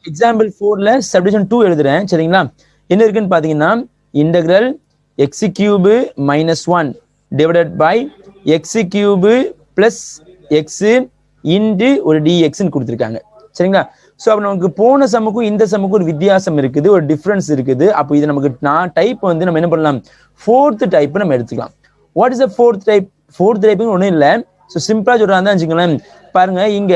Example 4ல subdivision 2 எழுதுறேன் சரிங்களா. என்ன இருக்குன்னு பாத்தீங்கன்னா integral x cube minus 1 divided by x cube plus x into ஒரு டிஎக்ஸ்ன்னு கொடுத்துருக்காங்க சரிங்களா. ஸோ அப்போ நமக்கு போன சம்முக்கும் இந்த சம்முக்கும் ஒரு வித்தியாசம் இருக்குது, ஒரு டிஃபரன்ஸ் இருக்குது. அப்போ இது நமக்கு டைப் வந்து நம்ம என்ன பண்ணலாம், ஃபோர்த் டைப் நம்ம எடுத்துக்கலாம். What is the fourth type? Fourth டைப்புங்க ஒன்றும் இல்லை. ஸோ சிம்பிளா சொல்றாங்க தான் வச்சுக்கலாம். பாருங்க இங்க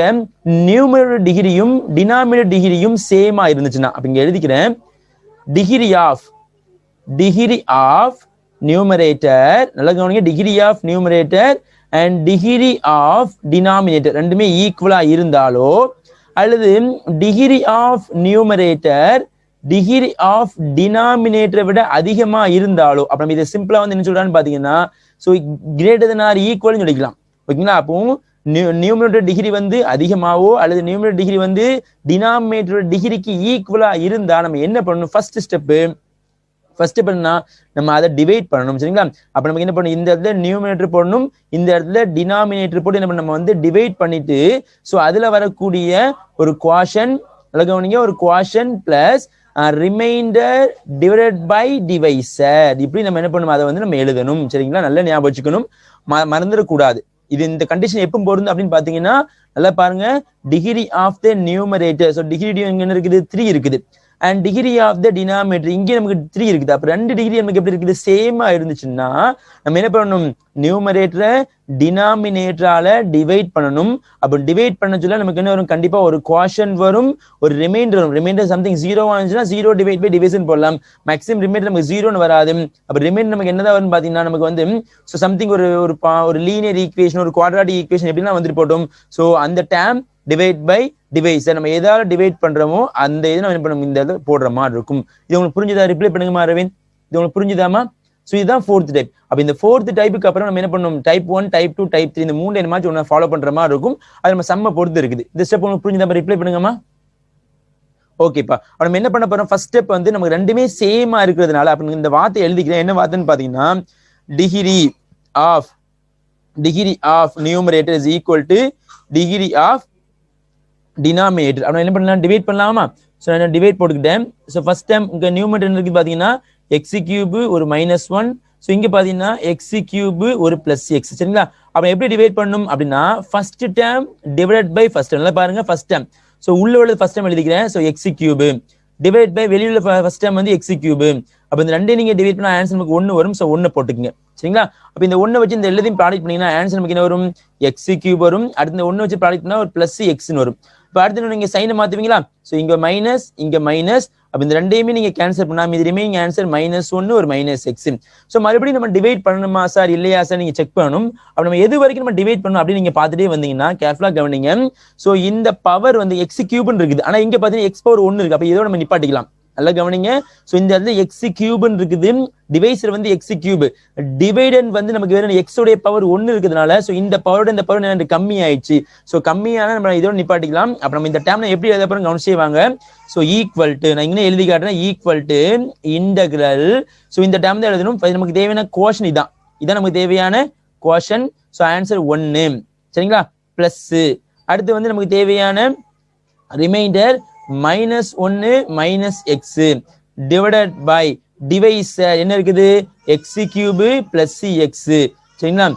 நியூமரேட்டர் டிகிரியும் டினாமினேட்டர் டிகிரியும் சேமா இருந்துச்சுன்னா அப்ப இங்க எழுதிக்கிறேன் டிகிரி ஆஃப் நியூமரேட்டர், நல்லா கவனிங்க, degree of numerator and degree of denominator ரெண்டுமே ஈக்குவலா இருந்தாலோ அல்லது degree of numerator degree of டினாமினேட்டரை விட அதிகமா இருந்தாலோ அப்ப நம்ம இதை சிம்பிளா வந்து என்ன சொல்றான்னு பாத்தீங்கன்னா ஸோ கிரேட்டர் தென் ஆர் ஈக்குவல்னு சொல்லிக்கலாம் ஓகேங்களா. அப்போ நியூமரேட்டர் டிகிரி வந்து அதிகமாவோ அல்லது நியூமரேட்டர் டிகிரி வந்து டினாமினேட்டர் டிகிரிக்கு ஈக்குவலா இருந்தா நம்ம என்ன பண்ணணும், ஃபர்ஸ்ட் பண்ணா நம்ம அதை டிவைட் பண்ணணும் சரிங்களா. அப்ப நமக்கு என்ன பண்ணணும், இந்த இடத்துல நியூமரேட்டர் போடணும், இந்த இடத்துல டினாமினேட்டர் போட்டு என்ன பண்ணணும், நம்ம வந்து டிவைட் பண்ணிட்டு ஸோ அதுல வரக்கூடிய ஒரு குவாஷன், கவனிங்க, ஒரு quotient plus remainder divided by divisor, இப்படி நம்ம என்ன பண்ணணும், அதை வந்து நம்ம எழுதணும் சரிங்களா. நல்லா ஞாபகம் வச்சுக்கணும், மறந்துடக்கூடாது. இது இந்த கண்டிஷன் எப்போ பொருந்தும் அப்படின்னு பாத்தீங்கன்னா நல்லா பாருங்க, degree of the numerator, so degree என்ன இருக்குது, 3 இருக்குது, and degree of the denominator இங்கே நமக்கு 3 இருக்குது. அப்ப 2 டிகிரி நமக்கு எப்படி இருக்குது, சேமா இருந்துச்சுன்னா நம்ம என்ன பண்ணணும், நியூமரேட்டரை டினாமினேட்டரால டிவைட் பண்ணணும். அப்போ டிவைட் பண்ண சொல்ல நமக்கு என்ன வரும், கண்டிப்பா ஒரு குவாஷன் வரும், ஒரு ரிமைண்டர் வரும். ரிமைண்டர் சம்திங் 0 ஆச்சுன்னா 0 டிவைட் பை டிவிஷன் போடலாம். மேக்ஸிமம் ரிமைண்டர் நமக்கு 0ன்னு வராது. அப்ப ரிமைண்டர் நமக்கு என்னதான் வரும்னு பாத்தீங்கன்னா நமக்கு வந்து ஸோ சம்திங் ஒரு லீனியர் ஈக்குவேஷன், ஒரு குவாட்ராட்டிக் ஈக்குவேஷன் எப்படின்னா வந்துட்டு போட்டோம். ஸோ அந்த டேம் டிவைட் பை டிவைஸை நம்ம ஏதாவது டிவைட் பண்றோமோ அந்த இது நம்ம என்ன பண்ணும், இந்த இதை போடுற மாதிரி இருக்கும். இது உங்களுக்கு புரிஞ்சுதா? ரிப்ளை பண்ணுங்கம்மா அரவிந்த், இது உங்களுக்கு புரிஞ்சுதாமா? ஸோ இதுதான் ஃபோர்த் டைப். அப்ப இந்த ஃபோர்த் டைப்புக்கு அப்புறம் நம்ம என்ன பண்ணணும், டைப் 1, டைப் 2, டைப் 3 இந்த 3 என்ன மாதிரி ஒன்று ஃபாலோ பண்ற மாதிரி இருக்கும். அது நம்ம சம்ம பொறுத்து இருக்குது. இந்த ஸ்டெப் உங்களுக்கு புரிஞ்சுதா? ரிப்ளை பண்ணுங்கம்மா. ஓகேப்பா. நம்ம என்ன பண்ண போறோம், ஃபர்ஸ்ட் ஸ்டெப் வந்து நமக்கு ரெண்டுமே சேமா இருக்கிறதுனால அப்ப இந்த வார்த்தை எழுதிக்கிறேன். என்ன வார்த்தைன்னு பாத்தீங்கன்னா degree of numerator is equal to degree of denominator. அப்ப என்ன பண்ணலாம், டிவைட் பண்ணலாமா? ஸோ நான் டிவைட் போட்டுக்கிட்டேன். ஸோ ஃபர்ஸ்ட் டைம் இங்க நியூமரேட்டர் இருக்கு பாத்தீங்கன்னா எக்ஸ் கியூபு ஒரு -1, ஸோ இங்க பாத்தீங்கன்னா எக்ஸ் கியூபு ஒரு பிளஸ் எக்ஸ் சரிங்களா. அப்ப எப்படி டிவைட் பண்ணணும் அப்படின்னா first term divide by first term. நல்லா பாருங்க, ஃபர்ஸ்ட் டேம் ஸோ உள்ள உள்ளது ஃபர்ஸ்ட் டைம் எழுதிக்கிறேன். So x cube divide by வெளியுள்ள ஃபர்ஸ்ட் டைம் வந்து எக்ஸ் கியூபு. அப்ப இந்த ரெண்டையும் நீங்க டிவைட் பண்ணா ஆன்சர் நமக்கு 1 வரும். ஸோ 1 போட்டுக்கங்க சரிங்களா. அப்ப இந்த 1 வச்சு இந்த எல்லாத்தையும் ப்ராடக்ட் பண்ணீங்கன்னா ஆன்சர் நமக்கு என்ன வரும், எக்ஸ் கியூப் வரும். அடுத்து இந்த 1 வச்சு ப்ராடக்ட் பண்ணா ஒரு பிளஸ் எக்ஸ்னு வரும். இப்போ அடுத்து நீங்க சைனை மாத்துவீங்களா, ஸோ இங்க மைனஸ் இங்க மைனஸ், அப்ப இந்த ரெண்டையுமே நீங்க கேன்சல் பண்ணா இது ரிமைனிங் ஆன்சர் -1 ஒரு -x. ஸோ மறுபடியும் நம்ம டிவைட் பண்ணணுமா சார் இல்லையா சார் நீங்க செக் பண்ணணும். அப்ப நம்ம எது வரைக்கும் நம்ம டிவைட் பண்ணணும் அப்படின்னு நீங்க பார்த்துட்டே வந்தீங்கன்னா கேர்ஃபுல்லா கவனிங்க. ஸோ இந்த பவர் வந்து எக்ஸ் கியூப்னு இருக்குது, ஆனா இங்க பாத்தீங்கன்னா எக்ஸ் பவர் 1 இருக்கு. அப்ப இதோட நம்ம நிப்பாட்டிக்கலாம். நல்லா கவனிங்க. சோ இந்த இடத்துல எக்ஸ் கியூப்னு இருக்குது, டிவைசர் வந்து எக்ஸ் கியூப், டிவைடன் வந்து நமக்கு வேற எக்ஸ் உடைய பவர் 1 இருக்கிறதுனால சோ இந்த பவரோட இந்த பவர் என்ன கம்மி ஆயிடுச்சு. சோ கம்மியான நம்ம இதோட நிப்பாட்டிக்கலாம். அப்ப நம்ம இந்த டேர்ம்ல எப்படி எழுத போறோம் கவனிச்சே வாங்க. சோ ஈக்குவல் டு, நான் இங்க எழுதி காட்டுறேன், ஈக்குவல் டு இன்டகிரல். சோ இந்த டேர்ம் தான் எழுதணும். நமக்கு தேவையான கோஷன் இதான் நமக்கு தேவையான கோஷன். சோ ஆன்சர் 1 சரிங்களா. பிளஸ் அடுத்து வந்து நமக்கு தேவையான remainder -1 - x divided by divisor என்ன இருக்குது, எக்ஸ் கியூபு பிளஸ் எக்ஸ் சரிங்களா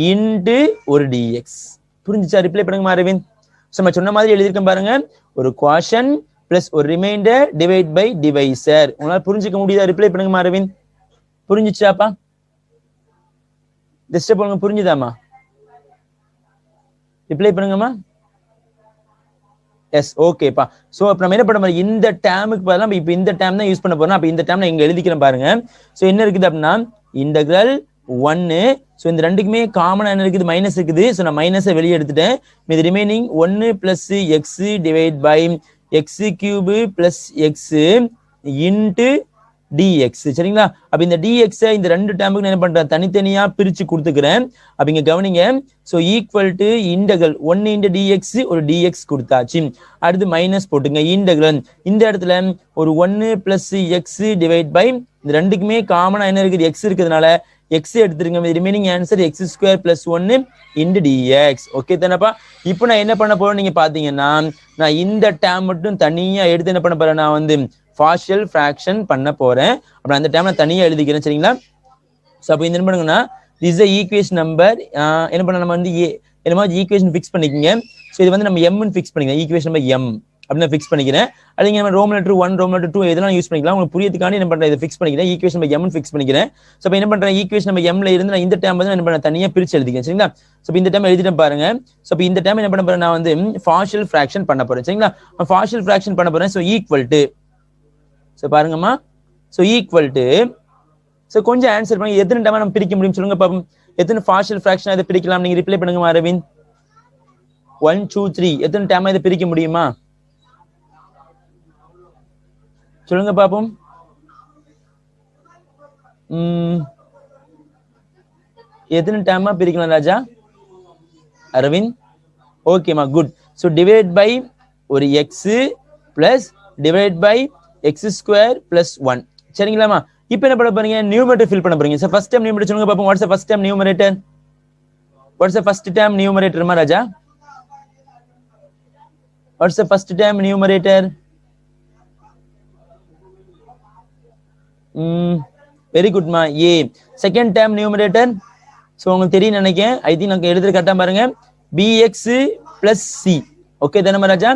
இன்டு ஒரு dx. புரிஞ்சுச்சா? ரிப்ளை பண்ணுங்க அரவிந்த். நம்ம சொன்ன மாதிரி எழுதியிருக்கேன் பாருங்க, ஒரு குவாஷன் பிளஸ் ஒரு ரிமைண்டர் டிவைட் பை டிவைசர். உங்களால புரிஞ்சுக்க முடியுதா? ரிப்ளை பண்ணுங்க அரவிந்த். புரிஞ்சுச்சாப்பா? இந்த ஸ்டெப் உங்களுக்கு புரிஞ்சுதாமா? ரிப்ளை பண்ணுங்கம்மா. எஸ் ஓகேப்பா. சோ அப்ப நம்ம என்ன பண்ண போறோம், இந்த டேர்முக்கு பதிலா நம்ம இப்போ இந்த டேர்ம் தான் யூஸ் பண்ண போறோம். அப்ப இந்த டேர்ம் நான் இங்க எழுதிக்கிறேன் பாருங்க. சோ என்ன இருக்குது அப்படின்னா இன்டகிரல் 1. சோ இந்த ரெண்டுக்குமே காமனா என்ன இருக்குது, மைனஸ் இருக்குது. சோ நான் மைனஸை வெளியே எடுத்துட்டேன். இது remaining 1 plus x divide by x cube plus x into dx சரிங்களா. அப்ப இந்த dx இந்த ரெண்டு டேர்முக்கு என்ன பண்றேன், தனித்தனியா பிரிச்சு கொடுத்துக்கிறேன். அப்ப இங்க கவனிங்க. So equal to integral 1 into dx ஒரு dx கொடுத்தாச்சு. அடுத்து மைனஸ் போட்டுங்க இன்டகிரல். இந்த இடத்துல ஒரு 1 பிளஸ் எக்ஸ் டிவைட் பை இந்த ரெண்டுக்குமே காமனா என்ன இருக்குது, எக்ஸ் இருக்கிறதுனால எக்ஸ் எடுத்துருங்க, remaining answer X square plus 1 into dx. Okay தானப்பா? இப்போ நான் என்ன பண்ண போறேன் நீங்க பாத்தீங்கன்னா, நான் இந்த டேம் மட்டும் தனியா எடுத்து என்ன பண்ண போறேன், நான் வந்து பார்ஷியல் ஃபிராக்ஷன் பண்ண போறேன். அப்ப அந்த டேம் நான் தனியா எழுதிக்கிறேன். சரிங்களா? சோ அப்ப இந்த என்ன பண்ணுங்கன்னா, this is the equation number. என்ன பண்ண நம்ம வந்து என்ன மாதிரி ஈக்குவேஷன் ஃபிக்ஸ் பண்ணிக்கங்க. சோ இது வந்து நம்ம m ன்னு ஃபிக்ஸ் பண்ணிக்கலாம். ஈக்குவேஷன் நம்பர் m அப்படின்னு ஃபிக்ஸ் பண்ணிக்கிறேன். அல்லது நம்ம ரோமன் லெட்டர் 1 ரோமன் லெட்டர் 2 இதெல்லாம் யூஸ் பண்ணிக்கலாம். உங்களுக்கு புரியதுக்காண்டி என்ன பண்றேன், இதை ஃபிக்ஸ் பண்ணிக்கிறேன். ஈக்குவேஷன் நம்பர் m ன்னு ஃபிக்ஸ் பண்ணிக்கிறேன். சோ அப்ப என்ன பண்றேன், ஈக்குவேஷன் நம்பர் m ல இருந்து நான் இந்த டேம் வந்து என்ன பண்றேன், தனியா பிரிச்சு எழுதிக்கிறேன். சரிங்களா? சோ இந்த டேம் எழுதிட்டேன் பாருங்க. சோ அப்ப இந்த டேம் என்ன பண்ண போறேன், நான் வந்து பார்ஷியல் ஃபிராக்ஷன் பண்ண போறேன். சரிங்களா? பார்ஷியல் ஃபிராக்ஷன் பண்ண போறேன். சோ ஈக்குவல் டு, சோ பாருங்கம்மா, சோ ஈக்குவல் டு, சோ கொஞ்சம் ஆன்சர் பண்ணுங்க, எத்தனை டேம் நம்ம பிரிக்க முடியும் சொல்லுங்க பாப்போம். எத்தனை பார்ஷியல் ஃபிராக்ஷன் இதை பிரிக்கலாம், நீங்க ரிப்ளை பண்ணுங்க அரவிந்த். 1 2 3 எத்தனை டேம் இதை பிரிக்க முடியுமா சொல்லுங்க பாப்போம். எத்தனை டேமா பிரிக்கலாம் ராஜா? அரவிந்த். ஓகேமா, குட். சோ டிவைட் பை ஒரு x plus divide by x square plus 1. சரிங்களாமா? இப்போ என்ன பண்ண போறீங்க, நியூமரேட்டர் ஃபில் பண்ண போறீங்க. சோ ஃபர்ஸ்ட் டைம் நியூமரேட்டர் சொல்லுங்க பாப்போம். What's the first term numerator? What's the first term numerator மா ராஜா? What's the first term numerator? Very good மா, a. Second term numerator? So உங்களுக்கு தெரியும் நினைக்கிறேன். ஐ திங்க் நான் எழுதுற கரெக்ட்டா பாருங்க. bx plus c. ஓகே தானே ராஜா?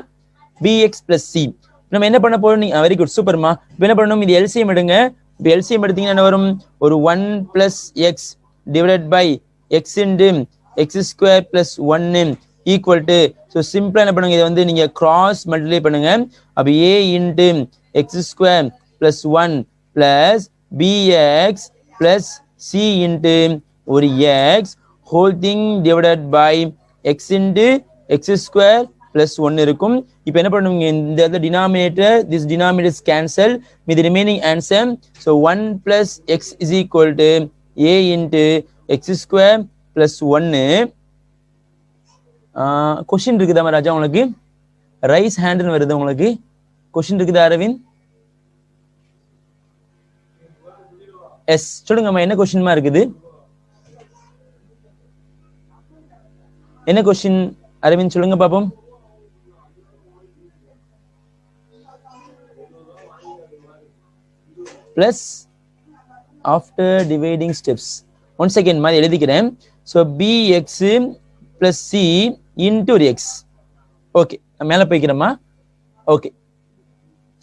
bx plus c. நம்ம என்ன பண்ண போறோம், நீங்க வெரி குட் சூப்பர்மா. இப்போ என்ன பண்ணணும், இது எல்சிஎம் எடுங்க. இப்போ எல்சிஎம் எடுத்தீங்கன்னா என்ன வரும், ஒரு 1 plus x divided by x into x square plus 1 equal to, so சிம்பிளா என்ன பண்ணுங்க, இதை வந்து நீங்க கிராஸ் மல்டிப்ளை பண்ணுங்க. அப்ப a into x square plus 1 plus bx plus c into ஒரு x whole thing divided by x into x square plus 1 இருக்கும். இப்போ என்ன பண்ணுவீங்க, இந்த denominator, this denominator is cancel with the remaining answer. So 1 plus x is equal to a into x square plus 1. Question இருக்குதா ராஜா உங்களுக்கு? Rice ஹேண்ட்னு வருது உங்களுக்கு. Question இருக்குதா அரவிந்த்? எஸ் சொல்லுங்கம்மா, என்ன கொஸ்டின்மா இருக்குது? என்ன கொஸ்டின் அரவிந்த் சொல்லுங்க பாப்போம். Plus after dividing steps. Once again மாதிரி எழுதிக்கிறேன். So bx plus c into x. Okay, நான் மேல போய்க்கிறேம்மா. ஓகே,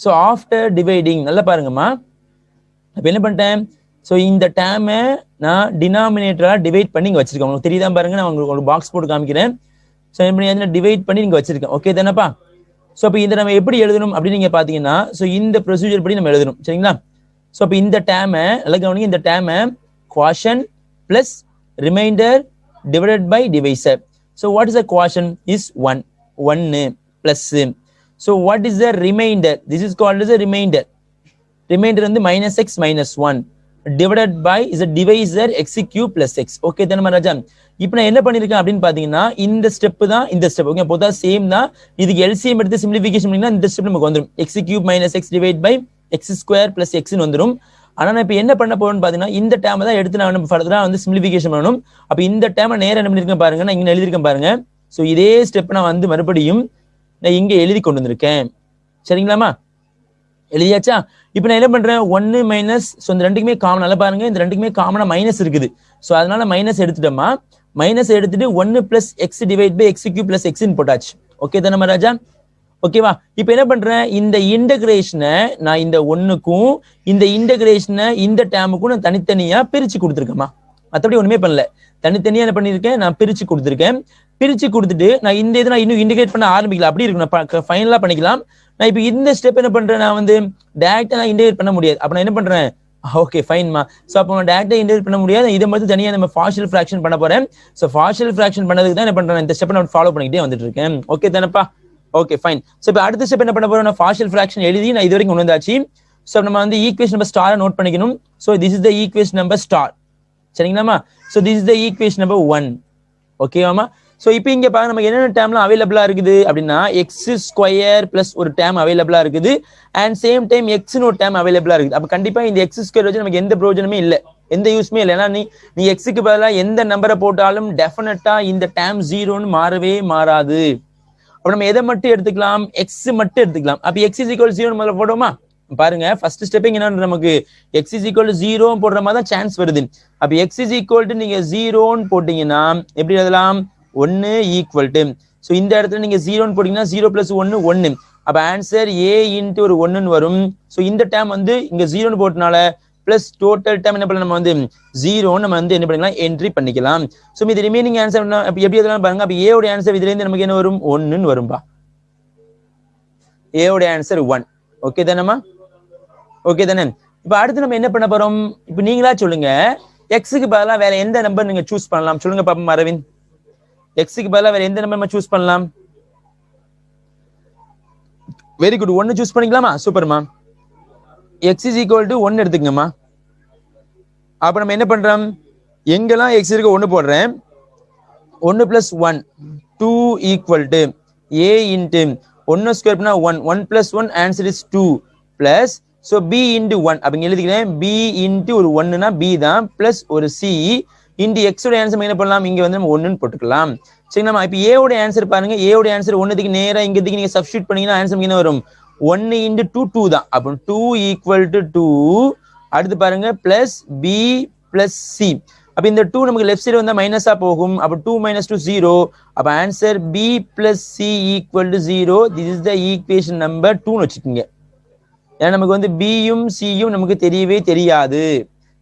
so after dividing நல்லா பாருங்கம்மா. அப்ப என்ன பண்ணிட்டேன், so இந்த டேமை நான் டினாமினேட்டரா டிவைட் பண்ணி இங்க வச்சிருக்கேன். உங்களுக்கு தெரியுதா பாருங்க, நான் உங்களுக்கு பாக்ஸ் போட்டு காமிக்கிறேன். ஸோ என்ன பண்ணி டிவைட் பண்ணி இங்க வச்சிருக்கேன். ஓகே தானேப்பா? ஸோ அப்போ இதை நம்ம எப்படி எழுதணும் அப்படின்னு நீங்க பாத்தீங்கன்னா, ஸோ இந்த ப்ரொசீஜர் படி நம்ம எழுதணும். சரிங்களா? ஸோ அப்போ இந்த டேமை நல்லா கவனிங்க, இந்த டேமை quotient plus remainder divided by divisor. So what is the quotient is 1 1 plus. So what is the remainder? This is called as a remainder. Remainder வந்து -x minus 1 divided by is a divisor x cube plus x. Okay தானே ராஜா? இப்போ நான் என்ன பண்ணிருக்கேன் அப்படின்னு பாத்தீங்கன்னா, இந்த step தான் இந்த ஸ்டெப். ஓகே, போதா சேம் தான். இதுக்கு எல்சிஎம் எடுத்து சிம்பிளிஃபிகேஷன் பண்ணீங்கன்னா இந்த ஸ்டெப் நமக்கு வந்துரும். x cube minus x divided by x square plus x ன்னு வந்துரும். ஆனா நான் இப்போ என்ன பண்ண போறேன்னு பாத்தீங்கன்னா, இந்த டேர்மை தான் எடுத்து நான் ஃபர்தரா வந்து சிம்பிளிஃபிகேஷன் பண்ணணும். அப்ப இந்த டேர்மை நேரா என்ன பண்ணிருக்கேன் பாருங்க, நான் இங்க எழுதிருக்கேன் பாருங்க. சோ இதே ஸ்டெப் நான் வந்து மறுபடியும் நான் இங்க எழுதி கொண்டு வந்திருக்கேன். சரிங்களாமா? எழுதியாச்சா? இப்போ நான் என்ன பண்றேன், 1 மைனஸ், ஸோ இந்த ரெண்டுக்குமே காமன் நல்லா பாருங்க, இந்த ரெண்டுக்குமே காமனா மைனஸ் இருக்குது. ஸோ அதனால மைனஸ் எடுத்துட்டோமா, மைனஸ் எடுத்துட்டு 1 plus x divide by x cube plus எக்ஸ்ன்னு போட்டாச்சு. ஓகே தானே ராஜா? ஓகேவா? இப்போ என்ன பண்றேன், இந்த இன்டகிரேஷனை நான் இந்த 1க்கும் இந்த இன்டகிரேஷனை இந்த டேமுக்கும் நான் தனித்தனியா பிரிச்சு கொடுத்துருக்கேமா. மற்றபடி ஒண்ணுமே பண்ணல, தனித்தனியா என்ன பண்ணிருக்கேன், நான் பிரிச்சு கொடுத்துருக்கேன். பிரிச்சு கொடுத்துட்டு நான் இந்த இதை நான் இன்னும் இன்டிகிரேட் பண்ண ஆரம்பிக்கல, அப்படி இருக்கு, நான் ஃபைனலா பண்ணிக்கலாம். நான் இப்போ இந்த ஸ்டெப் என்ன பண்றேன், நான் வந்து டைரக்டா நான் இன்டிகிரேட் பண்ண முடியாது. அப்ப நான் என்ன பண்றேன், ஓகே ஃபைன்மா. ஸோ அப்போ நான் டைரக்டா இன்டிகிரேட் பண்ண முடியாது, இதை மட்டும் தனியா நம்ம பார்ஷியல் ஃபிராக்ஷன் பண்ண போறேன். ஸோ பார்ஷியல் ஃபிராக்ஷன் பண்ணதுக்கு தான் என்ன பண்றேன், இந்த ஸ்டெப் நான் ஃபாலோ பண்ணிக்கிட்டே வந்துட்டு இருக்கேன். ஓகே தானப்பா? Okay fine. ஸோ இப்போ அடுத்த ஸ்டெப் என்ன பண்ண போறோம், நான் பார்ஷியல் ஃபிராக்ஷன் எழுதி நான் இது வரைக்கும் கொண்டு வந்தாச்சு. ஸோ நம்ம வந்து ஈக்குவேஷன் நம்பர் ஸ்டாரை நோட் பண்ணிக்கணும். So this is the equation number star. சரிங்களாமா? So this is the equation number 1. ஓகேவாமா? ஸோ இப்போ இங்க பாருங்க, நமக்கு என்னென்ன டேம்லாம் அவைலபிளா இருக்குது அப்படின்னா, எக்ஸ் ஸ்கொயர் பிளஸ் ஒரு டேம் அவைலபிளா இருக்குது, அண்ட் சேம் டைம் எக்ஸ்னு ஒரு டேம் அவைலபிளா இருக்குது. அப்போ கண்டிப்பா இந்த எக்ஸ் ஸ்கொயர் வச்சு நமக்கு எந்த பிரயோஜனமே இல்லை. எந்த யூஸ்மே இல்லை. ஏன்னா நீ எக்ஸுக்கு பதிலாக எந்த நம்பரை போட்டாலும் டெஃபினட்டா இந்த டேம் ஜீரோன்னு மாறவே மாறாது. அப்ப நம்ம எதை மட்டும் எடுத்துக்கலாம், எக்ஸ் மட்டும் எடுத்துக்கலாம். அப்ப எக்ஸ் இஸ் ஈக்குவல் ஜீரோ முதல்ல போடுவோமா? பாருங்க ஃபர்ஸ்ட் ஸ்டெப்பிங் என்ன, நமக்கு எக்ஸ் இஸ் ஈக்குவல் ஜீரோ போடுற மாதிரி தான் சான்ஸ் வருது. அப்ப எக்ஸ் இஸ் ஈக்குவல் டு நீங்க ஜீரோன்னு போட்டீங்கன்னா எப்படி எழுதலாம், 1 ஈக்குவல் டு, ஸோ இந்த இடத்துல நீங்க ஜீரோன்னு போட்டீங்கன்னா 0 + 1 1. அப்ப ஆன்சர் ஏ இன்ட்டு ஒரு 1ன்னு வரும். ஸோ இந்த டேம் வந்து இங்க ஜீரோன்னு போட்டனால பிளஸ் டோட்டல் டேம் என்ன பண்ணலாம், நம்ம வந்து ஜீரோன்னு நம்ம வந்து என்ன பண்ணிக்கலாம், என்ட்ரி பண்ணிக்கலாம். ஸோ இது ரிமைனிங் ஆன்சர் எப்படி எதெல்லாம் பாருங்க. அப்ப ஏ உடைய ஆன்சர் இதுல இருந்து நமக்கு என்ன வரும், 1ன்னு வரும்பா. ஏ உடைய ஆன்சர் 1. ஓகே தானேமா? ஓகே தானே? இப்ப அடுத்து நம்ம என்ன பண்ண போறோம், இப்ப நீங்களா சொல்லுங்க, எக்ஸுக்கு பதிலா வேற எந்த நம்பர் நீங்க சூஸ் பண்ணலாம் சொல்லுங்க பாப்போம். அரவிந்த், எக்ஸுக்கு பதிலா வேற எந்த நம்பர் நம்ம சூஸ் பண்ணலாம்? வெரி குட், 1 சூஸ் பண்ணிக்கலாமா? சூப்பர்மா. X is equal to 1 எடுத்துக்கங்கம்மா. அப்ப நம்ம என்ன பண்றோம், எங்கெல்லாம் எக்ஸ் இருக்கு 1 போடுறேன். 1 + 1 2 equal to A into 1 square பண்ணா 1 1 + 1 answer is 2 plus so b into 1. அப்ப இங்க எழுதிக்கிறேன் பி இன்ட்டு ஒரு 1னா பி தான் பிளஸ் ஒரு சி இன்ட்டு எக்ஸோட ஆன்சர் என்ன பண்ணலாம், இங்க வந்து நம்ம 1ன்னு போட்டுக்கலாம். சரிங்களா? இப்ப ஏ உடைய ஆன்சர் பாருங்க, ஏ உடைய ஆன்சர் 1க்கு நேரா இங்கதுக்கு நீங்க சப்ஸ்டிட்யூட் பண்ணீங்கன்னா ஆன்சர் என்ன வரும், 1 × 2 2 தான். அப்போ 2 = 2. அடுத்து பாருங்க பிளஸ் பி பிளஸ் சி. அப்ப இந்த 2 நமக்கு லெஃப்ட் சைடு வந்தா மைனஸா போகும். அப்ப 2 - 2 0. அப்ப answer B plus C = 0. This is the equation number 2ன்னு வச்சுக்கோங்க. ஏன்னா நமக்கு வந்து பியும் சியும் நமக்கு தெரியவே தெரியாது.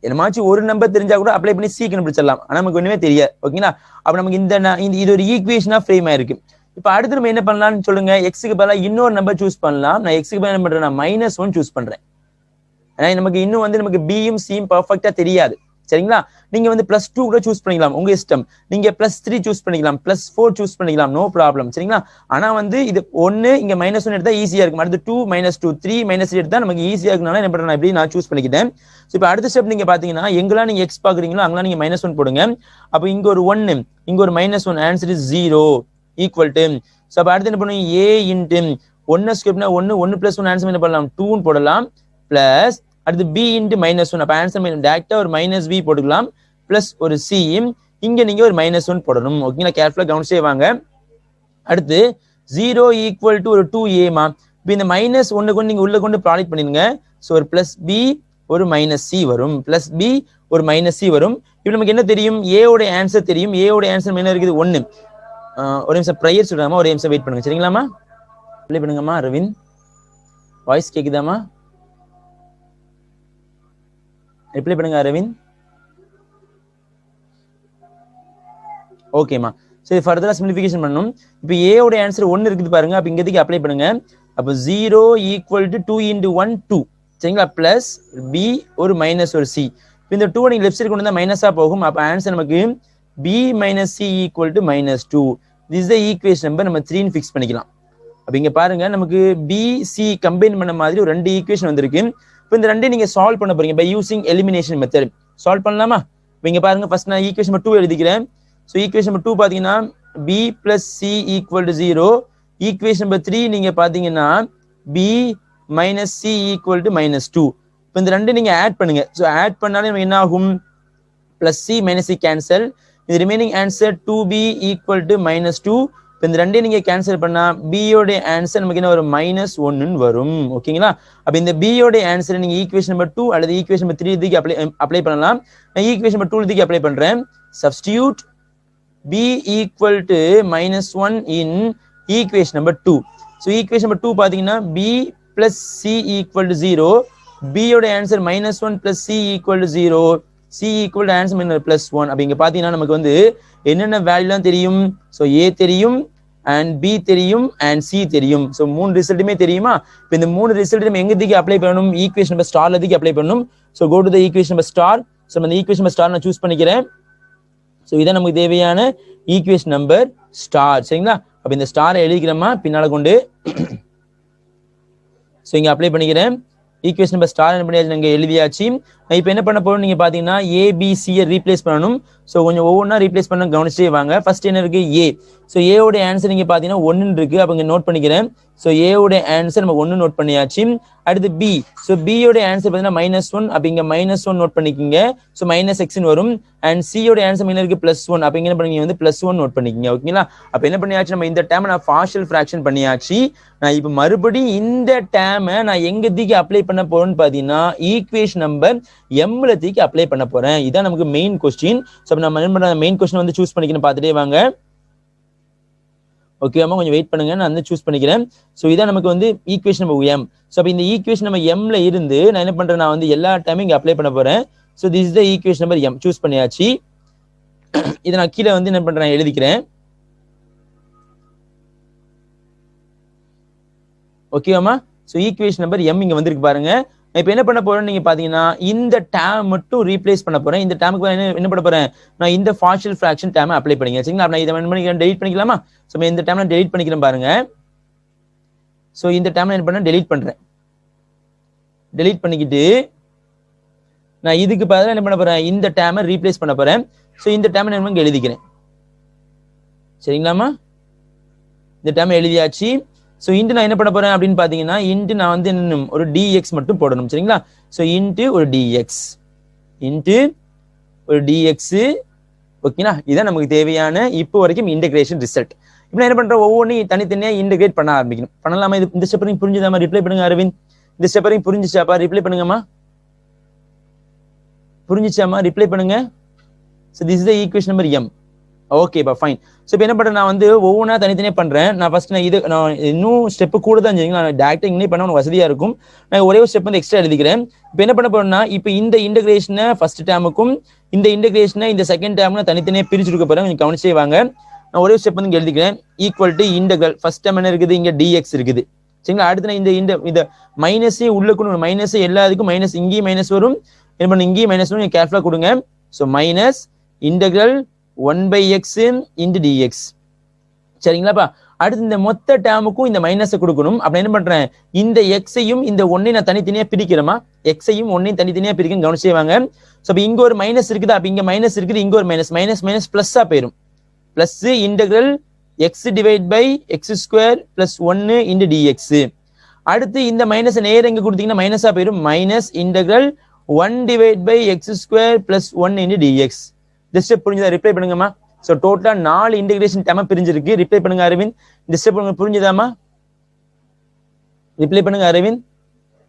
என்னமாச்சும் ஒரு நம்பர் தெரிஞ்சா கூட அப்ளை பண்ணி சி கண்டுபிடிச்சிடலாம். ஆனா நமக்கு ஒண்ணுமே தெரியாது. ஓகேங்களா? அப்ப நமக்கு இது ஒரு ஈக்குவேஷனா ஃப்ரேம் ஆயிருக்கு. இப்ப அடுத்து நம்ம என்ன பண்ணலாம்னு சொல்லுங்க, எக்ஸுக்கு பதிலா இன்னொரு நம்பர் சூஸ் பண்ணலாம். நான் எக்ஸுக்கு பதிலா என்ன பண்றேன், -1 சூஸ் பண்றேன். ஏன்னா நமக்கு இன்னும் வந்து நமக்கு பியும் சியும் பர்ஃபெக்டா தெரியாது. சரிங்களா? நீங்க வந்து +2 கூட சூஸ் பண்ணிக்கலாம், உங்க இஷ்டம். நீங்க +3 சூஸ் பண்ணிக்கலாம், +4 சூஸ் பண்ணிக்கலாம், நோ ப்ராப்ளம். சரிங்களா? ஆனா வந்து இது 1 இங்க -1 எடுத்தா ஈஸியா இருக்கும். அடுத்து 2 -2 3 -3 எடுத்தா நமக்கு ஈஸியா இருக்கனால என்ன பண்றேன், இப்படி நான் சூஸ் பண்ணிக்கிட்டேன். ஸோ இப்போ அடுத்த ஸ்டெப் நீங்க பாத்தீங்கன்னா எங்கெல்லாம் நீங்க எக்ஸ் பாக்குறீங்களோ அங்கெல்லாம் நீங்க -1 போடுங்க. அப்ப இங்க ஒரு 1 இங்க ஒரு -1 answer is 0 equal to. So அப்ப அடுத்து என்ன பண்ணுவோம், ஏ இன்ட்டு 1 ஸ்கொயர்னா 1 1 + 1 ஆன்சர் என்ன பண்ணலாம், 2ன்னு போடலாம். பிளஸ் அடுத்து b இன்ட்டு -1. அப்ப ஆன்சர் டைரக்டா ஒரு -b போட்டுக்கலாம். பிளஸ் ஒரு சி இங்க நீங்க ஒரு -1 போடணும். ஓகேங்களா? கேர்ஃபுல்லா கவனிச்சே வாங்க. அடுத்து 0 = ஒரு 2a. இப்போ இந்த -1 கொண்டு நீங்க உள்ள கொண்டு ப்ராடக்ட் பண்ணிடுங்க. ஸோ ஒரு பிளஸ் பி ஒரு -c வரும், பிளஸ் பி ஒரு -c வரும். இப்போ நமக்கு என்ன தெரியும், a ஓட ஆன்சர் தெரியும். a ஓட ஆன்சர் என்ன இருக்குது, 1. ஒரு நிமிஷம் ப்ரையர் சொல்றாமா, ஒரு நிமிஷம் வெயிட் பண்ணுங்க. சரிங்களாமா? ப்ளே பண்ணுங்கம்மா. அரவிந்த் வாய்ஸ் கேக்குதாமா? ரிப்ளை பண்ணுங்க அரவிந்த். ஓகேமா. சரி, ஃபர்தரா சிம்பிளிஃபிகேஷன் பண்ணணும். இப்போ ஏ ஓட ஆன்சர் 1 இருக்குது பாருங்க. அப்ப இங்கதுக்கு அப்ளை பண்ணுங்க. அப்ப 0 = 2 × 1 2. சரிங்களா? பிளஸ் பி ஒரு மைனஸ் ஒரு சி. இந்த 2 நீங்க லெஃப்ட் சைடு கொண்டு வந்தா மைனஸா போகும். அப்ப ஆன்சர் நமக்கு b - c = -2. This is the equation number நம்ம 3ன்னு ஃபிக்ஸ் பண்ணிக்கலாம். அப்ப இங்க பாருங்க நமக்கு b c கம்பைன் பண்ண மாதிரி ஒரு 2 ஈக்குவேஷன் வந்திருக்கு. இப்போ இந்த ரெண்டையும் நீங்க சால்வ் பண்ண போறீங்க by using elimination method. Solve பண்ணலாமா? இப்போ இங்க பாருங்க ஃபர்ஸ்ட் நான் ஈக்குவேஷன் நம்பர் 2 எழுதிக்கிறேன். ஸோ ஈக்குவேஷன் நம்பர் 2 பாத்தீங்கன்னா b + c = 0. ஈக்குவேஷன் நம்பர் 3 நீங்க பாத்தீங்கன்னா b - c = -2. இப்போ இந்த ரெண்டு நீங்க ஆட் பண்ணுங்க. ஸோ ஆட் பண்ணாலே நமக்கு என்ன ஆகும், +c - c கேன்சல். இது ரிமைனிங் ஆன்சர் 2b = -2. இப்போ இந்த ரெண்டையும் நீங்க கேன்சல் பண்ணா b யோட ஆன்சர் நமக்கு என்ன வரும், -1ன்னு வரும். ஓகேங்களா? அப்ப இந்த b யோட ஆன்சர் நீங்க ஈக்குவேஷன் நம்பர் 2 அல்லது ஈக்குவேஷன் நம்பர் 3 இதுக்கு அப்ளை பண்ணலாம். நான் ஈக்குவேஷன் நம்பர் 2 இதுக்கு அப்ளை பண்றேன். Substitute b = -1 in equation number 2. So equation number 2 பாத்தீங்கன்னா b + c = 0. b யோட ஆன்சர் -1 + c = 0. c = answer +1. அப்ப இங்க பாத்தீங்கன்னா நமக்கு வந்து என்னென்ன வேல்யூலாம் தெரியும். ஸோ a தெரியும், அண்ட் b தெரியும், அண்ட் c தெரியும். ஸோ 3 ரிசல்ட்டுமே தெரியுமா? இப்போ இந்த 3 ரிசல்ட் நம்ம எங்கதுக்கு அப்ளை பண்ணணும், ஈக்குவேஷன் நம்பர் ஸ்டார்ல இதுக்கு அப்ளை பண்ணணும். So go to the equation number star. So அந்த ஈக்குவேஷன் நம்பர் ஸ்டார் நான் சூஸ் பண்ணிக்கிறேன். ஸோ இதான் நமக்கு தேவையான ஈக்குவேஷன் நம்பர் ஸ்டார். சரிங்களா? அப்ப இந்த ஸ்டாரை எழுதிக்கிறோமா பின்னால கொண்டு. ஸோ இங்க அப்ளை பண்ணிக்கிறேன். ஈக்குவேஷன் நம்பர் ஸ்டார் என்ன பண்ணி எழுதியாச்சு. இப்போ என்ன பண்ண போறோம் நீங்க பாத்தீங்கன்னா ஏபிசியை ரீப்ளேஸ் பண்ணணும். ஸோ கொஞ்சம் ஒவ்வொன்றா ரீப்ளேஸ் பண்ண கவனிச்சே வாங்க. ஃபர்ஸ்ட் என்ன இருக்கு ஏ. ஸோ ஏவோட ஆன்சர் நீங்க பாத்தீங்கன்னா 1 இருக்கு. அப்ப இங்க நோட் பண்ணிக்கிறேன். ஸோ ஏவோட ஆன்சர் நம்ம 1 நோட் பண்ணியாச்சு. அடுத்து பி. ஸோ பியோட ஆன்சர் பாத்தீங்கன்னா -1. அப்ப இங்க -1 நோட் பண்ணிக்கிங்க. ஸோ -x வரும். அண்ட் சியோட ஆன்சர் என்ன இருக்கு +1. அப்ப இங்க என்ன பண்ணீங்க வந்து +1 நோட் பண்ணிக்கிங்க. ஓகேங்களா? அப்ப என்ன பண்ணியாச்சு நம்ம இந்த டேர்ம் நான் பார்ஷியல் ஃபிராக்ஷன் பண்ணியாச்சு. நான் இப்போ மறுபடியும் இந்த டேர்மை நான் எங்க தூக்கி அப்ளை பண்ண போறேன்னு பாத்தீங்கன்னா ஈக்குவேஷன் நம்பர் எம்ல தூக்கி அப்ளை பண்ண போறேன். இதான் நமக்கு மெயின் கொஸ்டின். ஸோ நம்ம என்ன பண்ற மெயின் கொஸ்டின் வந்து சூஸ் பண்ணிக்கணும் பார்த்துட்டே வாங்க. ஓகேவா? கொஞ்சம் வெயிட் பண்ணுங்க, நான் வந்து சூஸ் பண்ணிக்கிறேன். ஸோ இதான் நமக்கு வந்து ஈக்குவேஷன் நம்பர் எம். ஸோ அப்போ இந்த ஈக்குவேஷன் நம்ம எம்ல இருந்து நான் என்ன பண்றேன், நான் வந்து எல்லா டைமும் இங்க அப்ளை பண்ண போறேன். So this is the equation number M. Choose பண்ணியாச்சு. இதை நான் கீழே வந்து என்ன பண்றேன் எழுதிக்கிறேன். ஓகேவாமா? ஸோ ஈக்குவேஷன் நம்பர் எம் இங்க வந்திருக்கு பாருங்க. இப்போ என்ன பண்ண போறேன்னு நீங்க பாத்தீங்கன்னா இந்த டேர்ம் மட்டும் ரீப்ளேஸ் பண்ண போறேன். இந்த டேர்முக்கு என்ன பண்ண போறேன், நான் இந்த பார்ஷியல் ஃபிராக்ஷன் டேர்மை அப்ளை பண்ணிக்கிறேன். சரிங்களா? நான் இதை என்ன பண்ணிக்கிறேன், டெலிட் பண்ணிக்கலாமா? ஸோ இந்த டேர்ம் நான் டெலிட் பண்ணிக்கிறேன் பாருங்க. ஸோ இந்த டேர்ம் என்ன பண்ண டெலிட் பண்றேன். டெலிட் பண்ணிக்கிட்டு நான் இதுக்கு பதிலாக என்ன பண்ண போறேன், இந்த டேர்மை ரீப்ளேஸ் பண்ண போறேன். ஸோ இந்த டேர்மை நான் எழுதிக்கிறேன். சரிங்களாமா? இந்த டேர்மை எழுதியாச்சு. ஸோ இன்ட்டு நான் என்ன பண்ண போறேன் அப்படின்னு பாத்தீங்கன்னா இன்ட்டு நான் வந்து என்ன ஒரு டிஎக்ஸ் மட்டும் போடணும். சரிங்களா? ஸோ இன்ட்டு ஒரு டிஎக்ஸ், இன்ட்டு ஒரு டிஎக்ஸ். ஓகேங்களா? இதான் நமக்கு தேவையான இப்போ வரைக்கும் இன்டகிரேஷன் ரிசல்ட். இப்போ என்ன பண்றேன், ஒவ்வொன்றையும் தனித்தனியா இன்டகிரேட் பண்ண ஆரம்பிக்கணும். பண்ணலாமா? இது இந்த ஸ்டெப் வரைக்கும் புரிஞ்சுதாமா? ரிப்ளை பண்ணுங்க அரவிந்த். இந்த ஸ்டெப் வரைக்கும் புரிஞ்சுச்சாப்பா? ரிப்ளை பண்ணுங்கம்மா. புரிஞ்சுச்சாமா? ரிப்ளை பண்ணுங்க. So this is the equation number M. ஓகேப்பா, ஃபைன். ஸோ இப்போ என்ன பண்றேன், நான் வந்து ஒவ்வொன்றா தனித்தனியாக பண்றேன். நான் ஃபர்ஸ்ட் நான் இது நான் இன்னும் ஸ்டெப் கூட தான் செஞ்சீங்க. நான் டேரக்டா இங்கே பண்ண உனக்கு வசதியா இருக்கும். நான் ஒரே ஒரு ஸ்டெப் வந்து எக்ஸ்ட்ரா எழுதிக்கிறேன். இப்போ என்ன பண்ண போறேன்னா, இப்போ இந்த இன்டகிரேஷனை ஃபர்ஸ்ட் டேர்முக்கும் இந்த இன்டகிரேஷனை இந்த செகண்ட் டேர்முக்கும் தனித்தனியாக பிரிச்சு கொடுக்க போறேன். கொஞ்சம் கவனிச்சே வாங்க. நான் ஒரே ஸ்டெப் வந்து எழுதிக்கிறேன். Equal to integral. First term என்ன இருக்குது, இங்க டிஎக்ஸ் இருக்குது. சரிங்களா? அடுத்து நான் இந்த மைனஸே உள்ள கொண்டு மைனஸ் எல்லாத்துக்கும் மைனஸ், இங்கேயும் மைனஸ் வரும். என்ன பண்ண, இங்கேயும் மைனஸ் வரும். கேர்ஃபுல்லா கொடுங்க. So minus integral 1/x into dx. சரிங்களாப்பா? அடுத்து இந்த மொத்த டேர்முக்கும் இந்த மைனஸை கொடுக்கணும். அப்ப என்ன பண்றேன், இந்த எக்ஸையும் இந்த ஒன்னையும் நான் தனித்தனியா பிரிக்கிறேமா, எக்ஸையும் ஒன்னையும் தனித்தனியா பிரிக்க கவனிச்சே வாங்க. ஸோ அப்ப இங்க ஒரு மைனஸ் இருக்குது, அப்ப இங்க மைனஸ் இருக்குது, இங்க ஒரு மைனஸ், மைனஸ் மைனஸ் பிளஸ்ஸா போயிடும். Plus integral x divide by x square plus 1 into dx. அடுத்து இந்த மைனஸ் நேரம் எங்க கொடுத்தீங்கன்னா மைனஸா போயிடும். Minus integral 1 divide by x square plus 1 into dx. இந்த ஸ்டெப் புரிஞ்சுதா? ரிப்ளை பண்ணுங்கம்மா. ஸோ டோட்டலா 4 இன்டகிரேஷன் டேர்மா பிரிஞ்சிருக்கு. ரிப்ளை பண்ணுங்க அரவிந்த். இந்த ஸ்டெப் உங்களுக்கு புரிஞ்சுதாமா? ரிப்ளை பண்ணுங்க அரவிந்த்.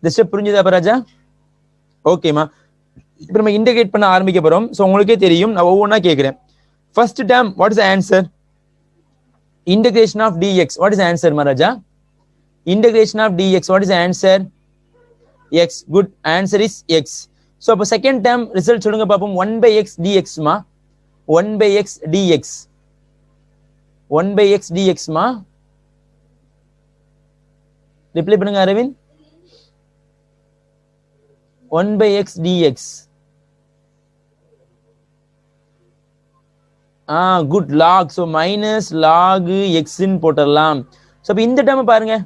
இந்த ஸ்டெப் புரிஞ்சுதா ராஜா? ஓகேமா. இப்போ நம்ம இன்டகிரேட் பண்ண ஆரம்பிக்க போறோம். ஸோ உங்களுக்கே தெரியும், நான் ஒவ்வொன்றா கேட்கிறேன். First term what is answer? Integration of dx. What is answer மராஜா? Integration of dx. What is answer? X. Good. Answer is x. So அப்போ செகண்ட் டேர்ம் ரிசல்ட் சொல்லுங்க பார்ப்போம். 1/x dx மா, 1/x dx, 1/x dx மா. Reply பண்ணுங்க Aravind. 1/x dx. Good. Log. So minus log எக்ஸ்ன்னு போட்டுடலாம். So அப்போ இந்த டேர்ம் பாருங்க.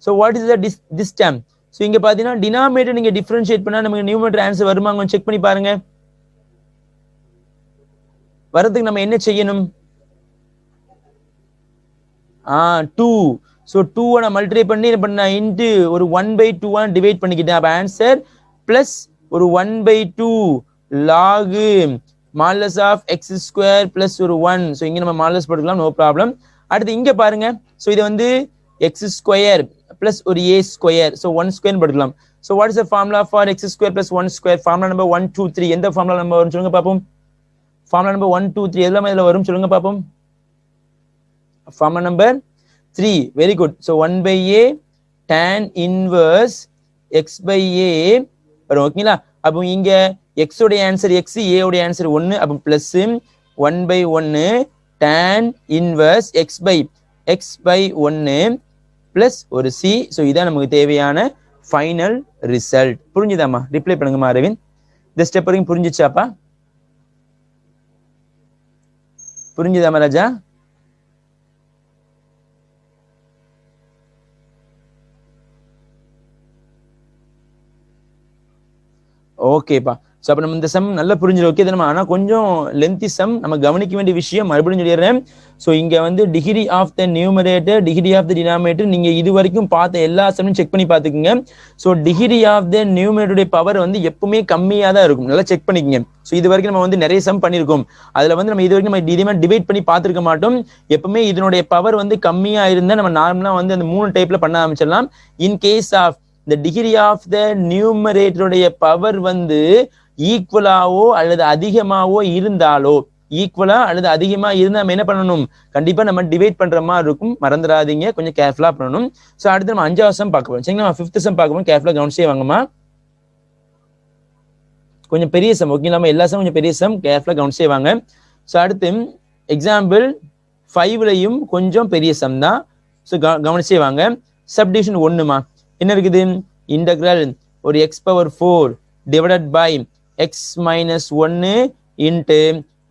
So what is this term? So இங்க பாத்தீங்கன்னா டினாமினேட்டர் நீங்க டிஃபரன்ஷியேட் பண்ணா நமக்கு நியூமரேட்டர் ஆன்சர் வருமா, கொஞ்சம் செக் பண்ணி பாருங்க. வரதுக்கு நம்ம என்ன செய்யணும்? 2. ஸோ 2 நான் மல்டிப்ளை பண்ணி என்ன பண்ண, இன்ட்டு ஒரு 1/2 டிவைட் பண்ணிக்கிட்டேன். அப்ப ஆன்சர் பிளஸ் ஒரு 1/2 லாக் மாலஸ் ஆஃப் எக்ஸ் ஸ்கொயர் பிளஸ் ஒரு 1. ஸோ இங்க நம்ம மாலஸ் போட்டுக்கலாம், நோ ப்ராப்ளம். அடுத்து இங்க பாருங்க. ஸோ இது வந்து எக்ஸ் ஸ்கொயர் பிளஸ் ஒரு ஏ ஸ்கொயர். ஸோ 1 ஸ்கொயர் போட்டுக்கலாம். So what is the formula for X square plus 1 square? Formula number 1 2 3. எந்த ஃபார்முலா நம்பர் வரும் சொல்லுங்க பாப்போம். ஃபார்முலா நம்பர் 1 2 3 எல்லாம் இதுல வரும் சொல்லுங்க பாப்போம். Formula number 3. Very good. So 1/a tan inverse x by a வரும். ஓகேங்களா? அப்போ இங்க x உடைய ஆன்சர் x, a உடைய ஆன்சர் 1. அப்போ plus 1/1 tan inverse x by 1 plus ஒரு c. ஸோ இதான் நமக்கு தேவையான ஃபைனல் ரிசல்ட். புரிஞ்சுதாமா? ரிப்ளை பண்ணுங்கம்மா அரவிந்த். இந்த ஸ்டெப் வரைக்கும் புரிஞ்சுச்சாப்பா? புரிஞ்சுதாமா ராஜா? ஓகேப்பா. ஸோ அப்போ நம்ம இந்த சம் நல்லா புரிஞ்சிடும். ஓகே தானே? ஆனால் கொஞ்சம் லென்த்தி சம், நம்ம கவனிக்க வேண்டிய விஷயம் மறுபடியும் சொல்லிடுறேன். ஸோ இங்கே வந்து degree of the numerator, degree of the denominator, நீங்கள் இது வரைக்கும் பார்த்த எல்லா சம்மையும் செக் பண்ணி பார்த்துக்குங்க. ஸோ டிகிரி ஆஃப் த நியூமரேட்டருடைய பவர் வந்து எப்பவுமே கம்மியாக தான் இருக்கும். நல்லா செக் பண்ணிக்கங்க. ஸோ இது வரைக்கும் நம்ம வந்து நிறைய சம் பண்ணியிருக்கோம். அதில் வந்து நம்ம இது வரைக்கும் நம்ம இதே மாதிரி டிவைட் பண்ணி பார்த்துருக்க மாட்டோம். எப்பவுமே இதனுடைய பவர் வந்து கம்மியாக இருந்தால் நம்ம நார்மலாக வந்து அந்த 3 டைப்பில் பண்ண ஆரம்பிச்சிடலாம். In case of the degree of the numerator உடைய பவர் வந்து ஈக்குவலாவோ அல்லது அதிகமாவோ இருந்தாலோ, ஈக்குவலா அல்லது அதிகமா இருந்தா நம்ம என்ன பண்ணணும்? கண்டிப்பா நம்ம டிவைட் பண்ற மாதிரி இருக்கும். மறந்துடாதீங்க, கொஞ்சம் கேர்ஃபுல்லா பண்ணணும். ஸோ அடுத்து நம்ம 5வது சம் பார்க்க போறோம். சரிங்களா? 5th சம் பார்க்க போறோம். கேர்ஃபுல்லா கவனிச்சே வாங்கம்மா. கொஞ்சம் பெரிய சம். ஓகே, நம்ம எல்லா சம் கொஞ்சம் பெரிய சம், கேர்ஃபுல்லா கவனிச்சே வாங்க. ஸோ அடுத்து எக்ஸாம்பிள் 5லயும் கொஞ்சம் பெரிய சம் தான். ஸோ கவனிச்சே வாங்க. சப்டிவிஷன் 1மா என்ன இருக்குது? இன்டகிரல் ஒரு x power 4 divided by x minus 1 into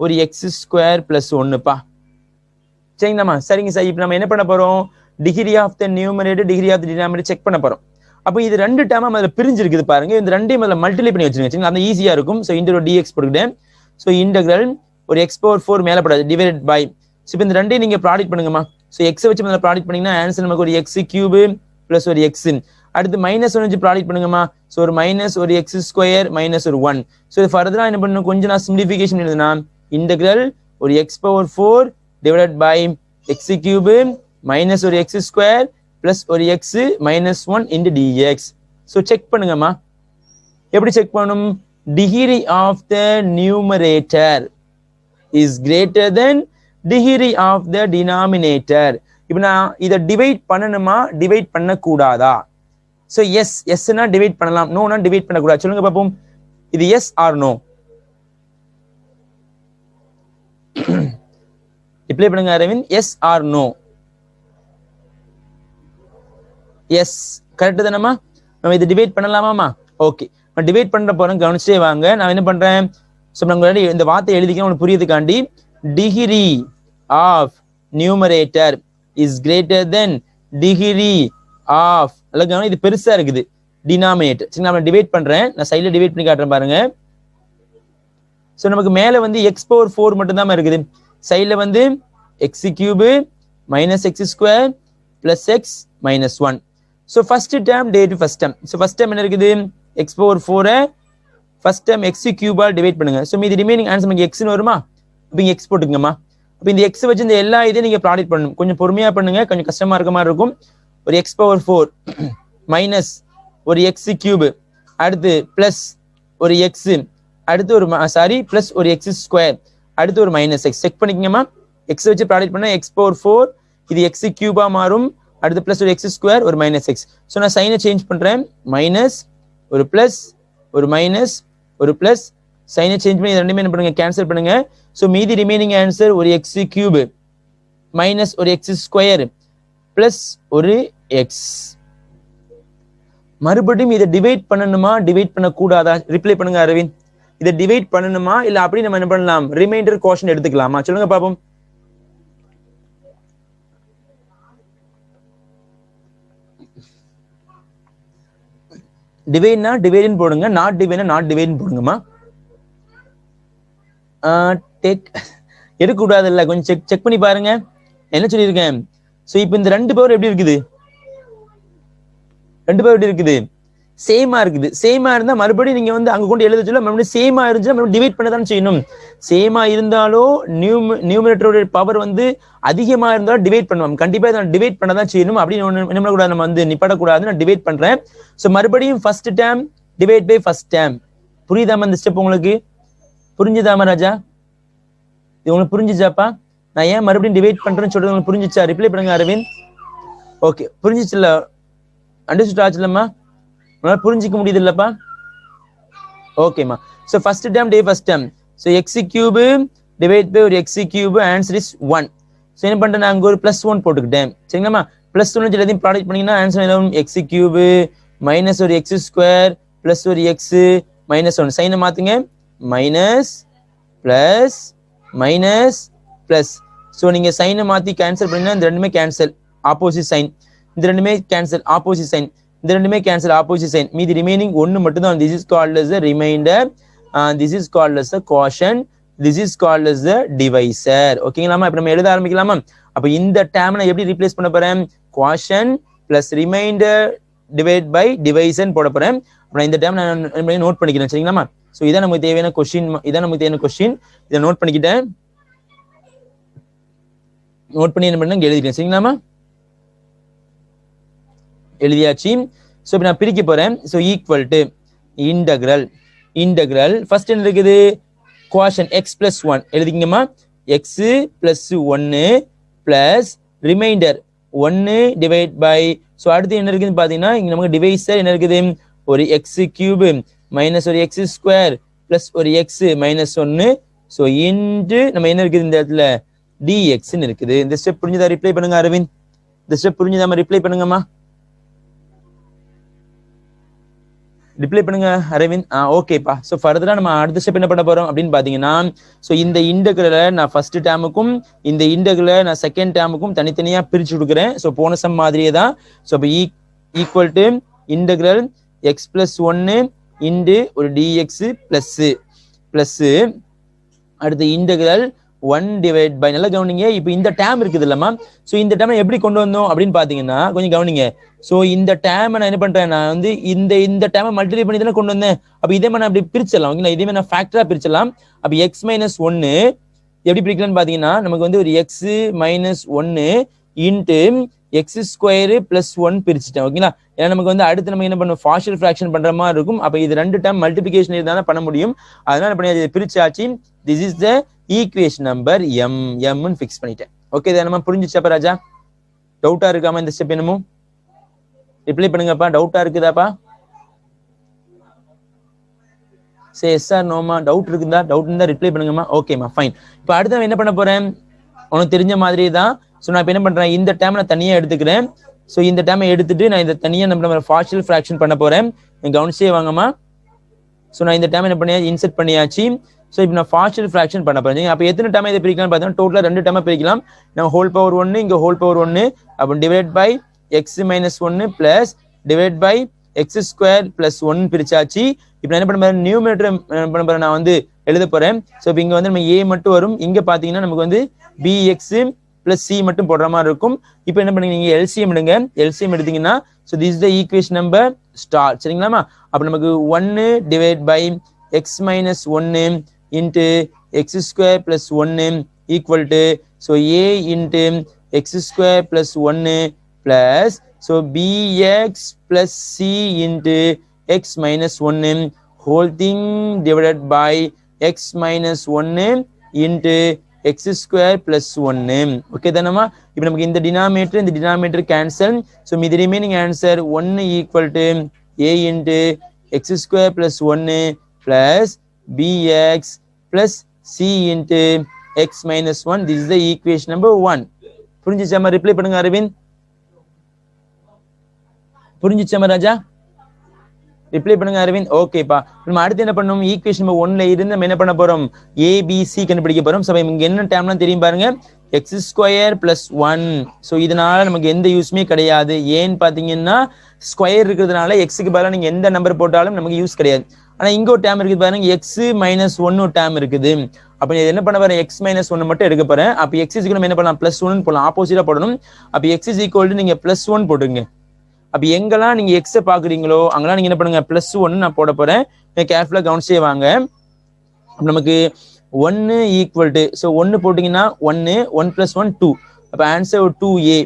ஒரு எக்ஸ் ஸ்கொயர் பிளஸ் 1பா. சரிங்களாம்மா? சரிங்க சார். இப்போ நம்ம என்ன பண்ண போறோம்? Degree of the numerator, degree of the denominator check பண்ண போறோம். அப்போ இது 2 டேர்மா அதில் பிரிஞ்சிருக்குது பாருங்க. இந்த 2ஐயும் அதில் மல்டிப்ளை பண்ணி வச்சிருங்க. அந்த ஈஸியா இருக்கும். ஸோ இன்டர் டிஎக்ஸ் போட்டுக்கிட்டேன். ஸோ இன்டகிரல் ஒரு எக்ஸ் பவர் 4 மேலே படாது டிவைடட் பை. ஸோ இப்போ இந்த 2ஐயும் நீங்க ப்ராடக்ட் பண்ணுங்கம்மா. ஸோ எக்ஸை வச்சு முதல்ல ப்ராடக்ட் பண்ணீங்கன்னா ஆன்சர் நமக்கு ஒரு எக்ஸ் கியூபு பிளஸ் ஒரு எக்ஸ். அடுத்து மைனஸ் 1 வச்சு ப்ராடக்ட் பண்ணுங்கம்மா. ஸோ ஒரு மைனஸ் ஒரு எக்ஸ் ஸ்கொயர் மைனஸ் ஒரு 1. ஸோ இது ஃபர்தரா என்ன பண்ணணும்? கொஞ்சம் நான் சிம்பிளிஃபிகேஷன் எழுதுனா இன்டகிரல் ஒரு x power 4 divided by x cube minus ஒரு எக்ஸ் ஸ்கொயர் பிளஸ் ஒரு x minus 1 into dx. So check பண்ணுங்கம்மா. எப்படி செக் பண்ணணும்? Degree of the numerator is greater than degree of the denominator. இப்போ நான் இதை டிவைட் பண்ணணுமா, டிவைட் பண்ணக்கூடாதா? ஸோ எஸ், எஸ்னா டிவைட் பண்ணலாம், நோனா டிவைட் பண்ணக்கூடாது. சொல்லுங்க பார்ப்போம். இது எஸ் ஆர் நோ? ரிப்ளை பண்ணுங்க Aravind. Yes or no? Yes, correct தானம்மா? நம்ம இது டிவைட் பண்ணலாமாமா? ஓகே, நான் டிவைட் பண்ற போறேன், கவனிச்சே வாங்க. நான் என்ன பண்றேன்? ஸோ நம்ம இந்த வார்த்தை எழுதிக்க உங்களுக்கு புரியுதுக்காண்டி degree of numerator is greater than degree of, இது பெருசா இருக்குது, டினாமினேட்டர். சரி, நான் டிவைட் பண்றேன். நான் சைட்ல டிவைட் பண்ணி காட்டுறேன் பாருங்க. ஸோ நமக்கு மேல வந்து எக்ஸ் பவர் 4 மட்டும் தான் இருக்குது. சைட்ல வந்து x cube minus x square plus x minus 1. So first term டே to first term. So first term என்ன இருக்குது? X power 4 first term x கியூபால் டிவைட் பண்ணுங்க. ஸோ மீதி ரிமைனிங் ஆன்சர் நமக்கு எக்ஸ்னு வருமா? இப்போ இங்கே எக்ஸ் போட்டுக்கங்கம்மா. இப்போ இந்த எக்ஸ் வச்சு இந்த எல்லா இதையும் நீங்க ப்ராடக்ட் பண்ணணும். கொஞ்சம் பொறுமையா பண்ணுங்க, கொஞ்சம் கஷ்டமா இருக்க மாதிரி இருக்கும். ஒரு எக்ஸ் பவர் 4 மைனஸ் ஒரு எக்ஸ் கியூபு, அடுத்து பிளஸ் ஒரு எக்ஸ், அடுத்து ஒரு பிளஸ் ஒரு எக்ஸ் ஸ்கொயர், அடுத்து ஒரு மைனஸ் எக்ஸ். செக் பண்ணிக்கங்கம்மா. எக்ஸ் வச்சு ப்ராடக்ட் பண்ண எக்ஸ் பவர் 4 இது எக்ஸ் கியூபா மாறும், அடுத்து பிளஸ் ஒரு எக்ஸ் ஸ்கொயர் ஒரு மைனஸ் எக்ஸ். ஸோ நான் சைனை சேஞ்ச் பண்றேன். மைனஸ் ஒரு பிளஸ் ஒரு மைனஸ் ஒரு பிளஸ், சைனை சேஞ்ச் பண்ணி ரெண்டுமே என்ன பண்ணுங்க? கேன்சல் பண்ணுங்க. ஸோ மீதி ரிமைனிங் ஆன்சர் ஒரு எக்ஸ் கியூபு மைனஸ் ஒரு எக்ஸ் ஸ்கொயர் பிளஸ் ஒரு எக்ஸ். மறுபடியும் இதை டிவைட் பண்ணணுமா, டிவைட் பண்ண கூடாதா? ரிப்ளை பண்ணுங்க அரவிந்த். இதை டிவைட் பண்ணணுமா இல்ல அப்படி நம்ம என்ன பண்ணலாம்? ரிமைண்டர் கோஷன் எடுத்துக்கலாமா? சொல்லுங்க பாப்போம். டிவைட்னா டிவைட்னு போடுங்க, நாட் டிவைட்னா நாட் டிவைட்னு போடுங்கம்மா. எடுக்க கூடாது இல்ல, கொஞ்சம் செக் பண்ணி பாருங்க. என்ன சொல்லியிருக்கேன்? சோ இப்போ இந்த 2 பவர் எப்படி இருக்குது? 2 பவர் எப்படி இருக்குது? சேமா இருக்குது. சேமா இருந்தா மறுபடியும் நீங்க வந்து அங்க கொண்டு எழுத சொல்ல, மறுபடியும் சேமா இருந்துச்சுன்னா மறுபடியும் டிவைட் பண்ண தான் செய்யணும். சேமா இருந்தாலோ நியூமரேட்டரோட பவர் வந்து அதிகமா இருந்தாலும் டிவைட் பண்ணுவோம். கண்டிப்பா இதை டிவைட் பண்ண தான் செய்யணும். அப்படின்னு என்ன கூட நம்ம வந்து நிப்படக்கூடாது. நான் டிவைட் பண்றேன். ஸோ மறுபடியும் first term divide by first term. புரியுதாமா இந்த ஸ்டெப்? உங்களுக்கு புரிஞ்சுதாமா ராஜா? இது உங்களுக்கு புரிஞ்சுச்சாப்பா? நான் ஏன் மறுபடியும் டிவைட் பண்றேன்னு சொல்றது உங்களுக்கு புரிஞ்சிச்சா? ரிப்ளை பண்ணுங்க அரவிந்த். ஓகே, புரிஞ்சிச்சுல்ல? அண்டர்ஸ்டாண்ட் ஆச்சுல்லம்மா? உங்களால புரிஞ்சிக்க முடியுது இல்லப்பா? ஓகேம்மா. ஸோ ஃபர்ஸ்ட் டேர்ம் டே first term. So x cube divide by ஒரு x cube, answer is 1. So என்ன பண்றேன்? நான் அங்கே ஒரு பிளஸ் 1 போட்டுக்கிட்டேன். சரிங்களாம்மா? பிளஸ் 1 எல்லாத்தையும் ப்ராடக்ட் பண்ணீங்கன்னா ஆன்சர் என்ன? எக்ஸ் கியூபு மைனஸ் ஒரு எக்ஸ் ஸ்கொயர் பிளஸ் ஒரு எக்ஸ் மைனஸ் 1. சைனை மாத்துங்க. Minus plus minus plus. So நீங்க சைனை மாத்தி கேன்சல் பண்ணீங்கன்னா இந்த ரெண்டுமே கேன்சல், ஆப்போசிட் சைன். இந்த ரெண்டுமே கேன்சல், ஆப்போசிட் சைன். இந்த ரெண்டுமே கேன்சல் ஆப்போசிட் சைன் மீதி ரிமைனிங் ஒன்னு மட்டும் தான். This is called as the remainder, this is called as the quotient, this is called as the divisor. ஓகேங்களாமா? இப்போ நம்ம எழுத ஆரம்பிக்கலாமா? அப்ப இந்த டேர்ம் நான் எப்படி ரீப்ளேஸ் பண்ண போறேன்? quotient plus remainder divide by divisor போட போறேன். அப்ப இந்த டேர்ம் நான் நோட் பண்ணிக்கிறேன். சரிங்களாமா? சோ இதான் நமக்கு தேவையான क्वेश्चन, இதான் நமக்கு தேவையான क्वेश्चन. இத நோட் பண்ணிக்கிட்டேன். நோட் பண்ணி என்ன பண்ணனும் எழுதிக்கிறேன். சரிங்களாமா? எழுதியாச்சு. சோ இப்போ நான் பிரிக்க போறேன். So equal to integral first என்ன இருக்குது? quotient x plus 1 எழுதிக்கங்கம்மா. x plus 1 plus remainder 1 divide by, so அடுத்து என்ன இருக்குன்னு பாத்தீங்கன்னா இங்க நமக்கு டிவைசர் என்ன இருக்குது? ஒரு x cube minus ஒரு x square plus ஒரு x minus 1, சோ இன்டு நம்ம என்ன இருக்குது இந்த இடத்துல dx ன்னு இருக்குது. இந்த ஸ்டெப் புரிஞ்சதா? ரிப்ளை பண்ணுங்க அரவிந்த். இந்த ஸ்டெப் புரிஞ்சதாமா? ரிப்ளை பண்ணுங்கம்மா. ரிப்ளை பண்ணுங்க அரவிந்த். ஓகேப்பா. சோ ஃபர்தரா நம்ம அடுத்த ஸ்டெப் என்ன பண்ண போறோம் அப்படின்னு பாத்தீங்கன்னா, சோ இந்த இன்டகிரலை நான் ஃபர்ஸ்ட் டேர்முக்கும் இந்த இன்டகிரலை நான் செகண்ட் டேர்முக்கும் தனித்தனியா பிரிச்சு கொடுக்குறேன். சோ போன சம் மாதிரியே தான். சோ இப்போ equal to integral x plus 1 into ஒரு dx பிளஸ் அடுத்து இன்டகிரல் 1 டிவைட் பை, நல்லா கவனிங்க. இப்போ இந்த டேர்ம் இருக்குது இல்லம்மா, சோ இந்த டேர்மை எப்படி கொண்டு வந்தோம் அப்படின்னு பாத்தீங்கன்னா கொஞ்சம் கவனிங்க. சோ இந்த டேர்மை நான் என்ன பண்றேன், நான் வந்து இந்த டேர்மை மல்டிப்ளை பண்ணி தானே கொண்டு வந்தேன். அப்ப இதே மாதிரி நான் அப்படி பிரிச்சிடலாம். ஓகேங்களா? இதே மாதிரி நான் ஃபேக்டரா பிரிச்சிடலாம். அப்ப x minus 1 எப்படி பிரிக்கலாம்னு பாத்தீங்கன்னா நமக்கு வந்து ஒரு x minus 1 into x square plus 1 பிரிச்சுட்டேன். ஓகேங்களா? ஏன்னா நமக்கு வந்து அடுத்து நம்ம என்ன பண்ணுவோம், பார்ஷியல் ஃபிராக்ஷன் பண்ற மாதிரி இருக்கும். அப்ப இது ரெண்டு டேர்ம் மல்டிபிகேஷன் இருந்தா பண்ண முடியும். அதனால பண்ணி அதை பிரிச்சாச்சு. This is the equation number m ன்னு ஃபிக்ஸ் பண்ணிட்டேன். ஓகே, இதை நம்ம புரிஞ்சுச்சாப்பா ராஜா? டவுட்டா இருக்காமா இந்த ஸ்டெப்? என்னமோ ரிப்ளை பண்ணுங்கப்பா. டவுட்டா இருக்குதாப்பா? சரி, எஸ் ஆர் நோமா? டவுட் இருக்குதா? டவுட் இருந்தா ரிப்ளை பண்ணுங்கம்மா. ஓகேம்மா, ஃபைன். இப்போ அடுத்து என்ன பண்ண போறேன், உனக்கு தெரிஞ்ச மாதிரி தான். ஸோ நான் இப்போ என்ன பண்றேன், இந்த டேர்ம் நான் தனியா எடுத்துக்கிறேன். ஸோ இந்த டேர்மை எடுத்துட்டு நான் இந்த தனியா நம்ம பார்ஷியல் ஃபிராக்ஷன் பண்ண போறேன். கவனிச்சே வாங்கம்மா. ஸோ நான் இந்த டேர்ம் என்ன பண்ணியா இன்செர்ட் பண்ணியாச்சு. ஸோ இப்போ நான் பார்ஷியல் ஃபிராக்ஷன் பண்ண போறேன். அப்போ எத்தனை டேர்மை இதை பிரிக்கலாம் பார்த்தீங்கன்னா டோட்டலா 2 டேர்மை பிரிக்கலாம். நம்ம ஹோல் பவர் 1 இங்க ஹோல் பவர் 1, அப்போ divide by x minus 1 plus divide by x square plus 1 பிரிச்சாச்சு. இப்போ என்ன பண்ண போறேன், நியூமரேட்டர் என்ன பண்ண போறேன், நான் வந்து எழுத போறேன். ஸோ இப்போ இங்க வந்து நம்ம a மட்டும் வரும். இங்க பாத்தீங்கன்னா நமக்கு வந்து bx பிளஸ் c மட்டும் போடுற மாதிரி இருக்கும். இப்போ என்ன பண்ணீங்க, நீங்க எல்சிஎம் எடுங்க. எல்சிஎம் எடுத்தீங்கன்னா so this is the equation number star. சரிங்களாமா? அப்போ நமக்கு 1 divide by x minus 1 into x square plus 1 equal to so a into x square plus 1 plus so bx plus c into x minus 1 whole thing divided by x minus 1 into x square plus 1. okay தானமா? இப்போ நமக்கு இந்த denominator cancel. so the remaining answer 1 equal to a into x square plus 1 plus bx plus c into x minus 1. this is the equation number 1. புரிஞ்சுச்சாமா? Reply பண்ணுங்க அரவிந்த். புரிஞ்சுச்சா ராஜா? Reply பண்ணுங்க அரவிந்த். ஓகேப்பா. நம்ம அடுத்து என்ன பண்ணணும், ஈக்குவேஷன் நம்பர் 1ல இருந்து நம்ம என்ன பண்ண போறோம், ABC கண்டுபிடிக்க போறோம். சோ இங்க என்ன டேர்ம்லாம் தெரியும் பாருங்க, x ஸ்கொயர் பிளஸ் 1. சோ இதனால நமக்கு எந்த யூஸ்மே கிடையாது. ஏன்னு பாத்தீங்கன்னா ஸ்கொயர் இருக்கிறதுனால எக்ஸுக்கு பதிலா நீங்க எந்த நம்பர் போட்டாலும் நமக்கு யூஸ் கிடையாது. ஆனா இங்க ஒரு டேர்ம் இருக்குது பாருங்க, x minus 1 ஒரு டேர்ம் இருக்குது. அப்ப என்ன பண்ண போறேன், x minus 1 மட்டும் எடுக்க போறேன். அப்ப x is equal என்ன பண்ணலாம், பிளஸ் 1 போடலாம். ஆப்போசிட்டா போடணும். அப்ப x is equal நீங்க பிளஸ் 1 போட்டுங்க. அப்ப எங்கெல்லாம் நீங்க x பாக்குறீங்களோ அங்கெல்லாம் நீங்க என்ன பண்ணுங்க, பிளஸ் 1 நான் போட போறேன். கேர்ஃபுல்லா கவனிச்சே வாங்க. நமக்கு 1 ஈக்குவல் டு, சோ 1 போட்டீங்கன்னா 1 plus 1 2. அப்ப ஆன்சர் 2a.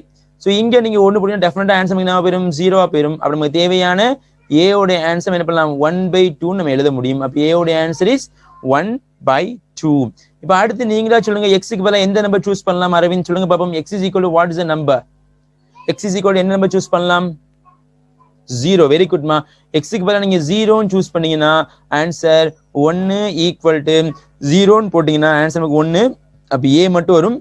சோ இங்க நீங்க 1 போட்டீங்கன்னா டெஃபினட்டா ஆன்சர் என்ன போயிடும், 0 போயிடும். அப்ப நமக்கு தேவையான a ஓட ஆன்சர் என்ன பண்ணலாம், 1/2 நம்ம எழுத முடியும். அப்ப a ஓட ஆன்சர் இஸ் 1/2. இப்ப அடுத்து நீங்களா சொல்லுங்க, x க்கு பதிலா எந்த நம்பர் சூஸ் பண்ணலாம் அரவிந்த்? சொல்லுங்க பாப்போம். x is equal to what is the number? x is equal to என்ன நம்பர் சூஸ் பண்ணலாம், 0. வெரி குட் மா. x க்கு பதிலா நீங்க 0 ன்னு சூஸ் பண்ணீங்கன்னா ஆன்சர் 1 ஈக்குவல் டு 0 ன்னு போட்டீங்கன்னா ஆன்சர் நமக்கு 1. அப்ப a மட்டும் வரும்.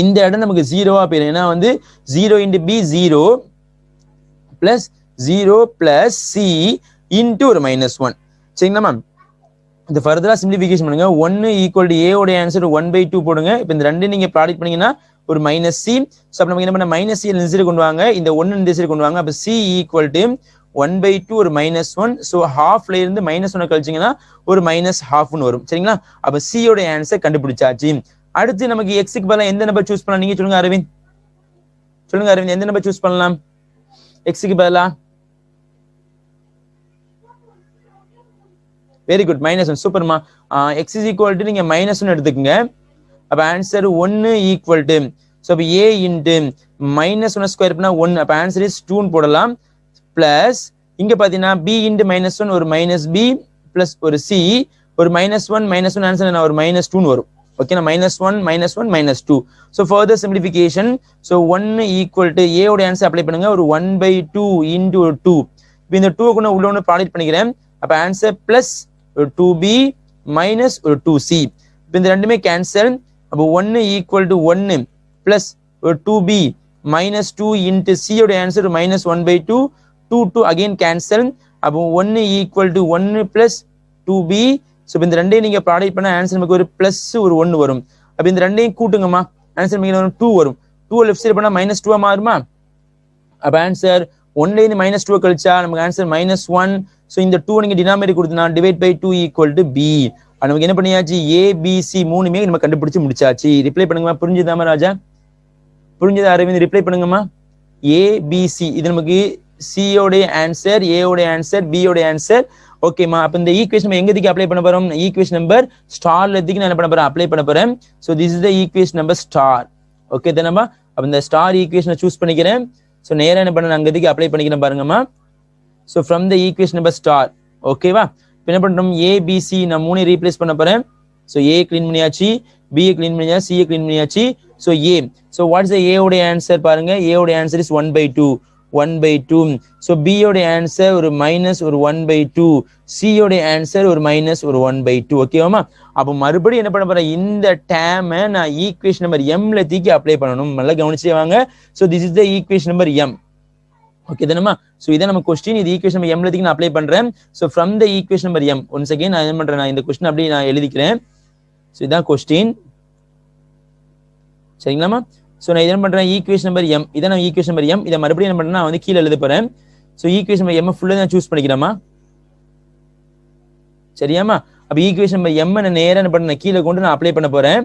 இந்த இடம் நமக்கு 0வா போயிடும். ஏன்னா வந்து 0 into b 0 plus 0 plus c into ஒரு -1. சரிங்களா மேம்? இந்த ஃபர்தரா சிம்பிளிஃபிகேஷன் பண்ணுங்க. 1 ஈக்குவல் டு a ஓட ஆன்சர் 1/2 போடுங்க. இப்போ இந்த ரெண்டு நீங்க ப்ராடக்ட் பண்ணீங்கன்னா ஒரு மைனஸ் சி. ஸோ அப்போ நமக்கு என்ன பண்ண மைனஸ் சி இந்த சைடு கொண்டு வாங்க, இந்த ஒன்று இந்த சைடு கொண்டு வாங்க. அப்போ சி ஈக்குவல் டு 1/2 ஒரு -1. ஸோ ஹாஃப்ல இருந்து -1 கழிச்சிங்கன்னா ஒரு -1/2 வரும். சரிங்களா? அப்போ சியோட ஆன்சர் கண்டுபிடிச்சாச்சு. அடுத்து நமக்கு எக்ஸுக்கு பதிலாக எந்த நம்பர் சூஸ் பண்ணலாம்? நீங்க சொல்லுங்க அரவிந்த். சொல்லுங்க அரவிந்த், எந்த நம்பர் சூஸ் பண்ணலாம் எக்ஸுக்கு பதிலாக? Very good, -1. சூப்பர்மா. எக்ஸ் இஸ் ஈக்குவல் டு நீங்க -1 எடுத்துக்கங்க. அப்ப ஆன்சர் 1 ஈக்குவல் டு, ஸோ அப்போ ஏ இன்ட்டு -1 ஸ்கொயர் பண்ணா 1. அப்போ ஆன்சர் இஸ் 2 போடலாம். பிளஸ் இங்க பாத்தீங்கன்னா பி இன்ட்டு -1 ஒரு -b பிளஸ் ஒரு சி, ஒரு -1 ஆன்சர் என்ன ஒரு -2 வரும். Okay, -1 -2. So further simplification. So 1 equal to A ஓட ஆன்சர் அப்ளை பண்ணுங்க, ஒரு 1/2 இன்டு ஒரு 2. இப்போ இந்த 2 கூட உள்ள ஒன்று ப்ராடக்ட் பண்ணிக்கிறேன். அப்போ ஆன்சர் பிளஸ் ஒரு 2b மைனஸ் ஒரு 2c. இப்போ இந்த ரெண்டுமே கேன்சல். அப்போ 1 ஈக்குவல் டு 1 பிளஸ் ஒரு 2b மைனஸ் 2 இன்ட்டு சி ஓட ஆன்சர் -1/2. 2 again cancel. அப்போ 1 equal to 1 plus 2b. So இந்த ரெண்டையும் நீங்க ப்ராடக்ட் பண்ண ஆன்சர் நமக்கு ஒரு பிளஸ் ஒரு 1 வரும். அப்போ இந்த ரெண்டையும் கூட்டுங்கம்மா, ஆன்சர் நமக்கு 2 வரும். 2 லெஃப்ட் சைடு பண்ணா -2 மாறுமா? அப்போ ஆன்சர் 1ல இருந்து -2 கழிச்சா நமக்கு ஆன்சர் -1. ஸோ இந்த 2 நீங்க டினாமினேட்டர் கொடுத்தனா divide by 2 equal to b. நமக்கு என்ன பண்ணியாச்சு? ஏபிசி மூணுமே நம்ம கண்டுபிடிச்சு முடிச்சாச்சு. ரிப்ளை பண்ணுங்கம்மா. புரிஞ்சுதாமா ராஜா? புரிஞ்சதா அரவிந்த்? ரிப்ளை பண்ணுங்கம்மா. ஏபிசி இது நமக்கு சியோட ஆன்சர், ஏயோட ஆன்சர், பியோட ஆன்சர். ஓகேமா? அப்ப இந்த ஈக்குவேஷன் நம்ம எங்க அப்ளை பண்ண போறோம்? ஈக்குவேஷன் நம்பர் ஸ்டார்ல எதுக்கு நான் என்ன பண்ண போறேன்? அப்ளை பண்ண போறேன். So this is the equation number star. Okay தானேமா? அப்ப இந்த ஸ்டார் ஈக்குவேஷனை சூஸ் பண்ணிக்கிறேன். ஸோ நேரா என்ன பண்ண அங்க எதுக்கு அப்ளை பண்ணிக்கிறேன் பாருங்கம்மா. So from the equation number star. ஓகேவா? இப்போ என்ன பண்றோம்? ஏபிசி நான் 3 ரீப்ளேஸ் பண்ண போறேன். ஸோ ஏ கிளீன் பண்ணியாச்சு, பி கிளீன் பண்ணியாச்சு, சி கிளீன் பண்ணியாச்சு. ஸோ ஏ. ஸோ வாட்ஸ் ஏ ஓட ஆன்சர் பாருங்க. ஏ ஓட ஆன்சர் இஸ் 1/2. ஸோ பி ஓட ஆன்சர் ஒரு ஒரு 1/2. சி ஓட ஆன்சர் ஒரு ஒரு 1/2. ஓகேவாமா? அப்போ மறுபடியும் என்ன பண்ண போறேன்? இந்த டேமை நான் ஈக்குவேஷன் நம்பர் எம்ல தூக்கி அப்ளை பண்ணணும். நல்லா கவனிச்சே வாங்க. So this is the equation number M. Okay தானேமா? ஸோ இதை நம்ம கொஸ்டின், இது ஈக்குவேஷன் நம்பர் எம்ல தூக்கி நான் அப்ளை பண்றேன். So from the equation number M once again நான் என்ன பண்றேன்? நான் இந்த கொஸ்டின் அப்படியே நான் எழுதிக்கிறேன். ஸோ இதான் கொஸ்டின். சரிங்களாமா? ஸோ நான் என்ன பண்றேன்? ஈக்குவேஷன் நம்பர் எம், இதை நான் ஈக்குவேஷன் நம்பர் எம், இதை மறுபடியும் என்ன பண்றேன்? நான் வந்து கீழே எழுத போறேன். ஸோ ஈக்குவேஷன் நம்பர் எம் ஃபுல்லா நான் சூஸ் பண்ணிக்கிறேமா? சரியாமா? அப்ப ஈக்குவேஷன் நம்பர் எம் நான் நேரா என்ன பண்ண கீழே கொண்டு நான் அப்ளை பண்ண போறேன்.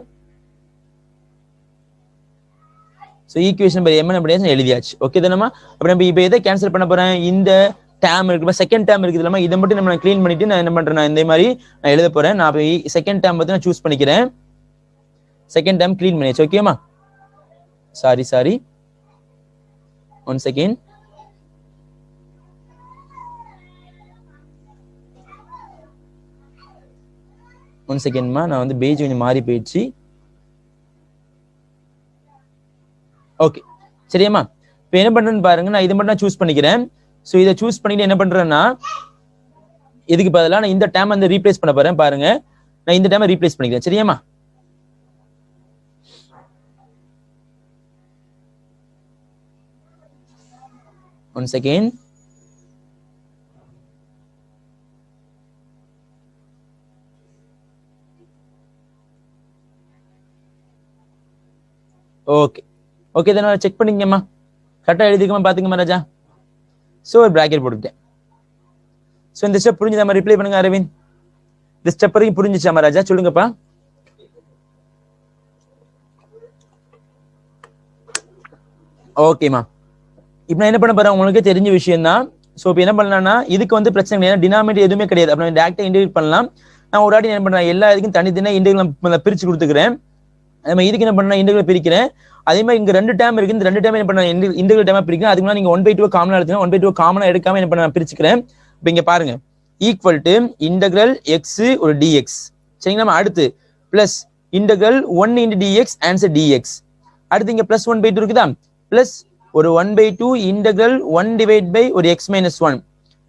ஸோ ஈக்குவேஷன் நம்பர் எம் அப்படியே எழுதியாச்சு. ஓகே தானேமா? அப்ப நம்ம இப்போ எதை கேன்சல் பண்ண போறேன்? இந்த டேம் இருக்கு, செகண்ட் டேம் இருக்குது இல்லாம இதை மட்டும் நம்ம கிளீன் பண்ணிட்டு நான் என்ன பண்றேன்? நான் இந்த மாதிரி நான் எழுத போறேன். நான் செகண்ட் டேம் பத்தி நான் சூஸ் பண்ணிக்கிறேன். செகண்ட் டேம் கிளீன் பண்ணியாச்சு. ஓகேமா? Sorry one second. ஒன் செகண்ட்மா, நான் வந்து பேஜ் கொஞ்சம் மாறி போயிடுச்சு. ஓகே சரியாம்மா? இப்போ என்ன பண்றேன்னு பாருங்க. நான் இதை மட்டும் நான் சூஸ் பண்ணிக்கிறேன். ஸோ இதை சூஸ் பண்ணிட்டு என்ன பண்றேன்னா, இதுக்கு பதிலாக நான் இந்த டேம் வந்து ரீப்ளேஸ் பண்ண போறேன். பாருங்க, நான் இந்த டேமை ரீப்ளேஸ் பண்ணிக்கிறேன். சரியாம்மா? One second. ஓகே ஓகே தானே? செக் பண்ணிக்கங்கம்மா. கரெக்டாக எழுதிக்கமா? பார்த்துக்கம்மா ராஜா. ஸோ ஒரு பிராக்கெட் போட்டுக்கிட்டேன். ஸோ இந்த ஸ்டெப் புரிஞ்சுதாம்மா? ரிப்ளை பண்ணுங்க அரவிந்த். இந்த ஸ்டெப் வரைக்கும் புரிஞ்சுச்சாமா ராஜா? சொல்லுங்கப்பா. ஓகேம்மா. இப்போ நான் என்ன பண்ண போறேன்? உங்களுக்கு தெரிஞ்ச விஷயம் தான். ஸோ இப்போ என்ன பண்ணலாம்னா, இதுக்கு வந்து பிரச்சனை கிடையாது, டினாமினேட்டர் எதுவுமே கிடையாது. அப்போ டேரக்டா இன்டெகிரேட் பண்ணலாம். நான் ஒரு வாட்டி என்ன பண்றேன்? எல்லா இதுக்கும் தனித்தனியாக இன்டெகிரல் பிரிச்சு கொடுத்துக்கிறேன். நம்ம இதுக்கு என்ன பண்ணா இன்டெகிரல் பிரிக்கிறேன். அதே மாதிரி இங்க 2 டேம் இருக்கு. இந்த 2 டேம் என்ன பண்ண இன்டெகிரல் டேமா பிரிக்கிறேன். அதுக்கு முன்னாடி நீங்க 1/2 காமனா எடுத்துங்க. 1/2 காமனா எடுக்காம என்ன பண்ண பிரிச்சுக்கிறேன். இப்போ இங்க பாருங்க, ஈக்குவல் டு இன்டெகிரல் எக்ஸ் ஒரு டிஎக்ஸ். சரிங்களா? அடுத்து plus integral 1 into dx answer dx. அடுத்து இங்க பிளஸ் 1/2 இருக்குதா? பிளஸ் ஒரு 1/2 இன்டெகிரல் 1 டிவைட் பை ஒரு எக்ஸ் மைனஸ் 1.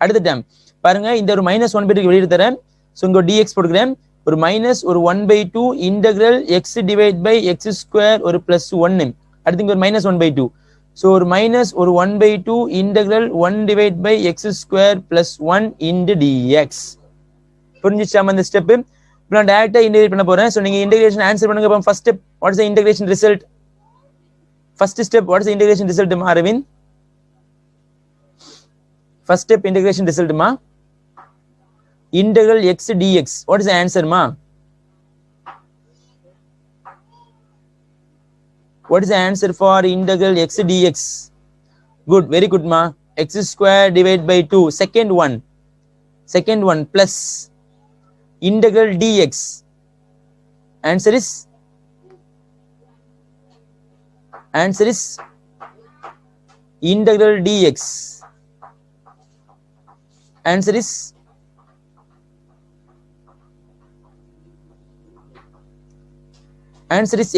அடுத்த டேம் பாருங்க, இந்த ஒரு -1/2 வெளியிட்டு தரேன். ஸோ இங்க டிஎக்ஸ் போட்டுக்கிறேன். ஒரு மைனஸ் ஒரு 1/2 integral x divide by x square ஒரு பிளஸ் 1. அடுத்து இங்க ஒரு -1/2. ஸோ ஒரு மைனஸ் ஒரு 1/2 integral 1 divide by x square plus 1 into dx. புரிஞ்சிச்சாம இந்த ஸ்டெப்? இப்போ நான் டைரக்டா இன்டெகிரேட் பண்ண போறேன். ஸோ நீங்க இன்டெகிரேஷன் ஆன்சர் பண்ணுங்க. First step, what is the integration result? First step, what is the integration result, ma, Arvind? First step integration result, ma. Integral x dx. What is the answer, ma? What is the answer for integral x dx? Good, very good, ma. X square divided by 2. Second one plus integral dx. Answer is integral dx. Answer is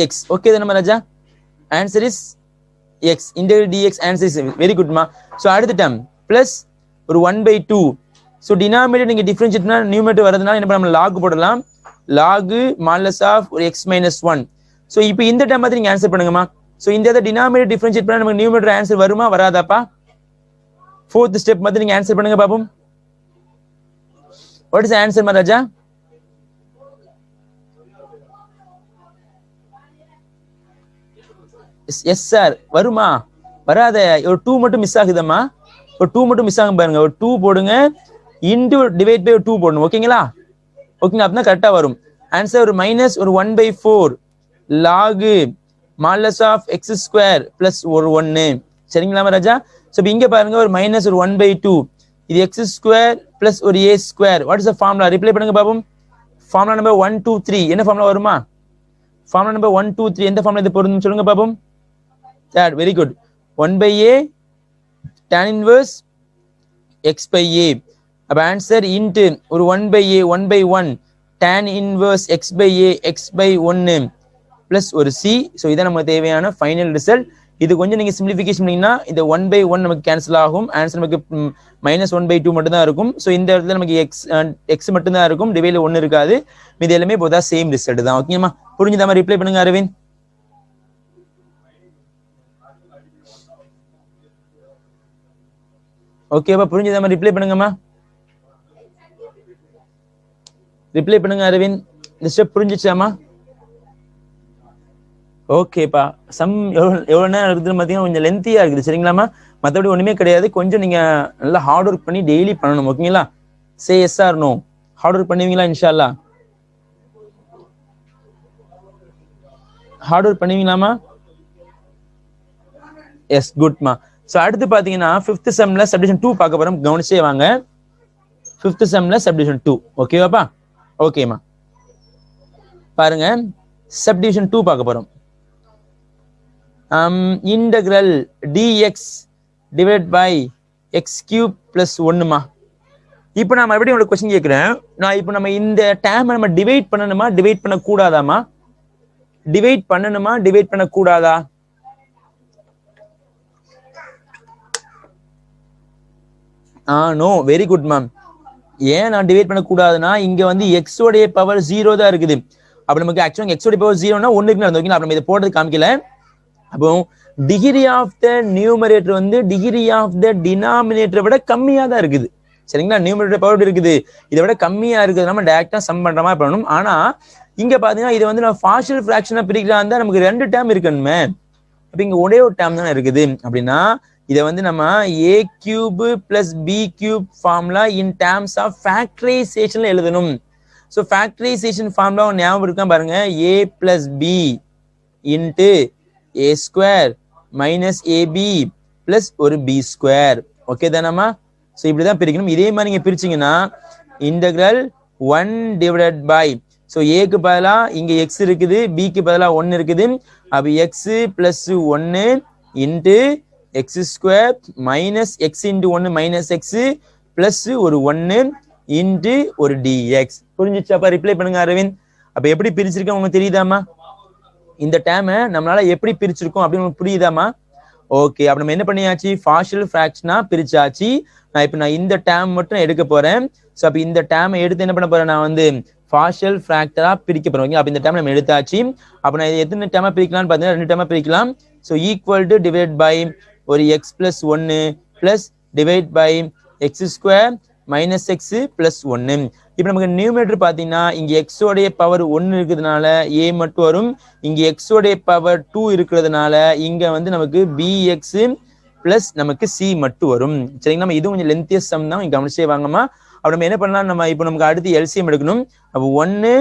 x. Okay then, Raja. Answer is x. Integral dx. Answer is very good, ma. So அடுத்த term plus ஒரு 1/2. So denominator நீங்க differentiate பண்ணா numerator வரதுனால என்ன பண்ணலாம், log போடலாம். log modulus of ஒரு x minus 1. So இப்போ இந்த term மாதிரி நீங்க ஆன்சர் பண்ணுங்கம்மா. So இந்த denominator differentiate பண்ணா நமக்கு numerator ஆன்சர் வருமா வராதாப்பா? Fourth step மாதிரி நீங்க ஆன்சர் பண்ணுங்க பாப்போம். What is the answer, Raja? Yes sir, வருமா வராத? ஒரு 2 மட்டும் மிஸ் ஆகுதம்மா. ஒரு 2 மட்டும் மிஸ் ஆகும் பாருங்க. ஒரு 2 போடுங்க, இன்டு டிவைட் பை 2 போடணும். ஓகேங்களா? ஓகேங்க, அப்பதான் கரெக்டா வரும். ஆன்சர் ஒரு மைனஸ் ஒரு 1/4 log modulus of x square plus ஒரு 1. சரிங்களா ராஜா? சோ இங்க பாருங்க ஒரு மைனஸ் ஒரு 1/2. இது x square plus ஒரு a square. What is the formula? Reply பண்ணுங்க பாப்போம். ஃபார்முலா நம்பர் 1 2 3 என்ன ஃபார்முலா வருமா? ஃபார்முலா நம்பர் 1 2 3 எந்த ஃபார்முலா இது பொருந்தும் சொல்லுங்க பாப்போம். That very good. 1/a tan inverse x by a. அப்ப ஆன்சர் இன்டு ஒரு 1/a 1/1 tan inverse x by a x by 1 plus ஒரு c. சோ இதான் நமக்கு தேவையான ஃபைனல் ரிசல்ட். இது கொஞ்சம் நீங்க சிம்பிளிஃபிகேஷன் பண்ணீங்கன்னா இந்த 1/1 நமக்கு கேன்சல் ஆகும். ஆன்சர் நமக்கு -1/2 மட்டும் தான் இருக்கும். சோ இந்த இடத்துல நமக்கு x மட்டும் தான் இருக்கும், டிவைட்ல 1 இருக்காது. மீதி எல்லாமே போதா சேம் ரிசல்ட் தான். ஓகேமா? புரிஞ்சுதாமா? ரிப்ளை பண்ணுங்க அரவிந்த். ஓகேவா? புரிஞ்சுதாமா? ரிப்ளை பண்ணுங்கம்மா. ரிப்ளை பண்ணுங்க அரவிந்த். இந்த ஸ்டெப் புரிஞ்சிச்சாமா? ஓகேப்பா. சம் எவ்வளவு நேரம் இருக்குதுன்னு பார்த்தீங்கன்னா கொஞ்சம் லென்த்தியா இருக்குது. சரிங்களாமா? மற்றபடி ஒண்ணுமே கிடையாது. கொஞ்சம் நீங்க நல்லா ஹார்ட் ஒர்க் பண்ணி டெய்லி பண்ணணும். ஓகேங்களா? Say yes or no. Hard work பண்ணுவீங்களா? இன்ஷால்லா ஹார்ட் ஒர்க் பண்ணுவீங்களாமா? எஸ், குட்மா. சோ அடுத்து பாத்தீங்கன்னா 5th செம்ல சப்டிவிஷன் 2 பார்க்க போறோம். கவனிச்சே வாங்க. 5th செம்ல subdivision 2. ஓகேவாப்பா? ஓகேமா. பாருங்க, சப்டிவிஷன் 2 பார்க்க போறோம். Integral dx divide by x cube plus 1மா. இப்போ நான் மறுபடியும் உங்களுக்கு क्वेश्चन கேக்குறேன். நான் இப்போ நம்ம இந்த டேர்மை நம்ம டிவைட் பண்ணணுமா டிவைட் பண்ண கூடாதாமா? டிவைட் பண்ணணுமா டிவைட் பண்ண கூடாதா? No, very good ma'am. ஏன் நான் டிவைட் பண்ண கூடாதுன்னா இங்க வந்து x உடைய பவர் 0 தான் இருக்குது. அப்ப நமக்கு ஆக்சுவலா x உடைய பவர் 0னா 1 இருக்குன்னு அர்த்தம். ஓகேங்களா? நம்ம இத போடுறது காமிக்கல. அப்போ டிகிரி ஆஃப் த நியூமரேட்டர் வந்து டிகிரி ஆஃப் த டினாமினேட்டரை விட கம்மியா தான் இருக்குது. சரிங்களா? நியூமரேட்டர் பவர் இருக்குது, இதை விட கம்மியா இருக்குது. நம்ம டைரக்டா சம் பண்ற மாதிரி பண்ணணும். ஆனா இங்க பாத்தீங்கன்னா இது வந்து நம்ம பார்ஷியல் ஃபிராக்ஷனா பிரிக்கலாம் தான் நமக்கு 2 டேர்ம் இருக்கணுமே. அப்ப இங்க ஒரே ஒரு டேர்ம் தானே இருக்குது. அப்படின்னா இதை வந்து நம்ம a cube plus b cube formula in terms of ஃபேக்டரைசேஷன்ல எழுதணும். ஸோ ஃபேக்டரைசேஷன் ஃபார்முலா ஞாபகம் இருக்கா பாருங்க. a plus b into a square minus ab plus ஒரு b ஸ்கொயர். ஓகே தானம்மா? ஸோ இப்படிதான் பிரிக்கணும். இதே மாதிரி நீங்க பிரிச்சீங்கன்னா இன்டகிரல் 1 டிவைடட் பை, ஸோ ஏக்கு பதிலா இங்க x இருக்குது, பிக்கு பதிலா 1 இருக்குது. அப்ப x plus 1 into x square minus x into 1 minus x plus ஒரு 1 இன்டு ஒரு dx. புரிஞ்சிச்சாப்பா? ரிப்ளை பண்ணுங்க அரவிந்த். அப்ப எப்படி பிரிச்சிருக்கோம் உங்களுக்கு தெரியுதாமா? இந்த டேர்மை நம்மளால எப்படி பிரிச்சிருக்கோம் அப்படின்னு உங்களுக்கு புரியுதாமா? ஓகே, அப்ப நம்ம என்ன பண்ணியாச்சு? பார்ஷியல் ஃபிராக்ஷனா பிரிச்சாச்சு. நான் இந்த டேர்ம் மட்டும் எடுக்க போறேன். ஸோ அப்ப இந்த டேர்மை எடுத்து என்ன பண்ண போறேன்? நான் வந்து பார்ஷியல் ஃபிராக்டரா பிரிக்க போறேன். அப்ப இந்த டேர்ம் நம்ம எடுத்தாச்சு. அப்ப நான் எத்தனை டேர்மா பிரிக்கலாம்னு பார்த்தீங்கன்னா 2 டேர்மா பிரிக்கலாம். So equal to divide by ஒரு x plus 1 plus divide by x square minus x plus ஒன்னு. இப்போ நமக்கு நியூமரேட்டர் பார்த்தீங்கன்னா இங்க எக்ஸ் உடைய பவர் 1 இருக்கிறதுனால ஏ மட்டும் வரும். இங்க எக்ஸ் உடைய பவர் 2 இருக்கிறதுனால இங்க வந்து நமக்கு bx பிளஸ் நமக்கு சி மட்டும் வரும். சரிங்களா? நம்ம இது கொஞ்சம் லென்த்தியஸ் சம் தான், கவனிச்சே வாங்கம்மா. அப்ப நம்ம என்ன பண்ணலாம், நம்ம இப்போ நமக்கு அடுத்து எல்சிஎம் எடுக்கணும். அப்போ 1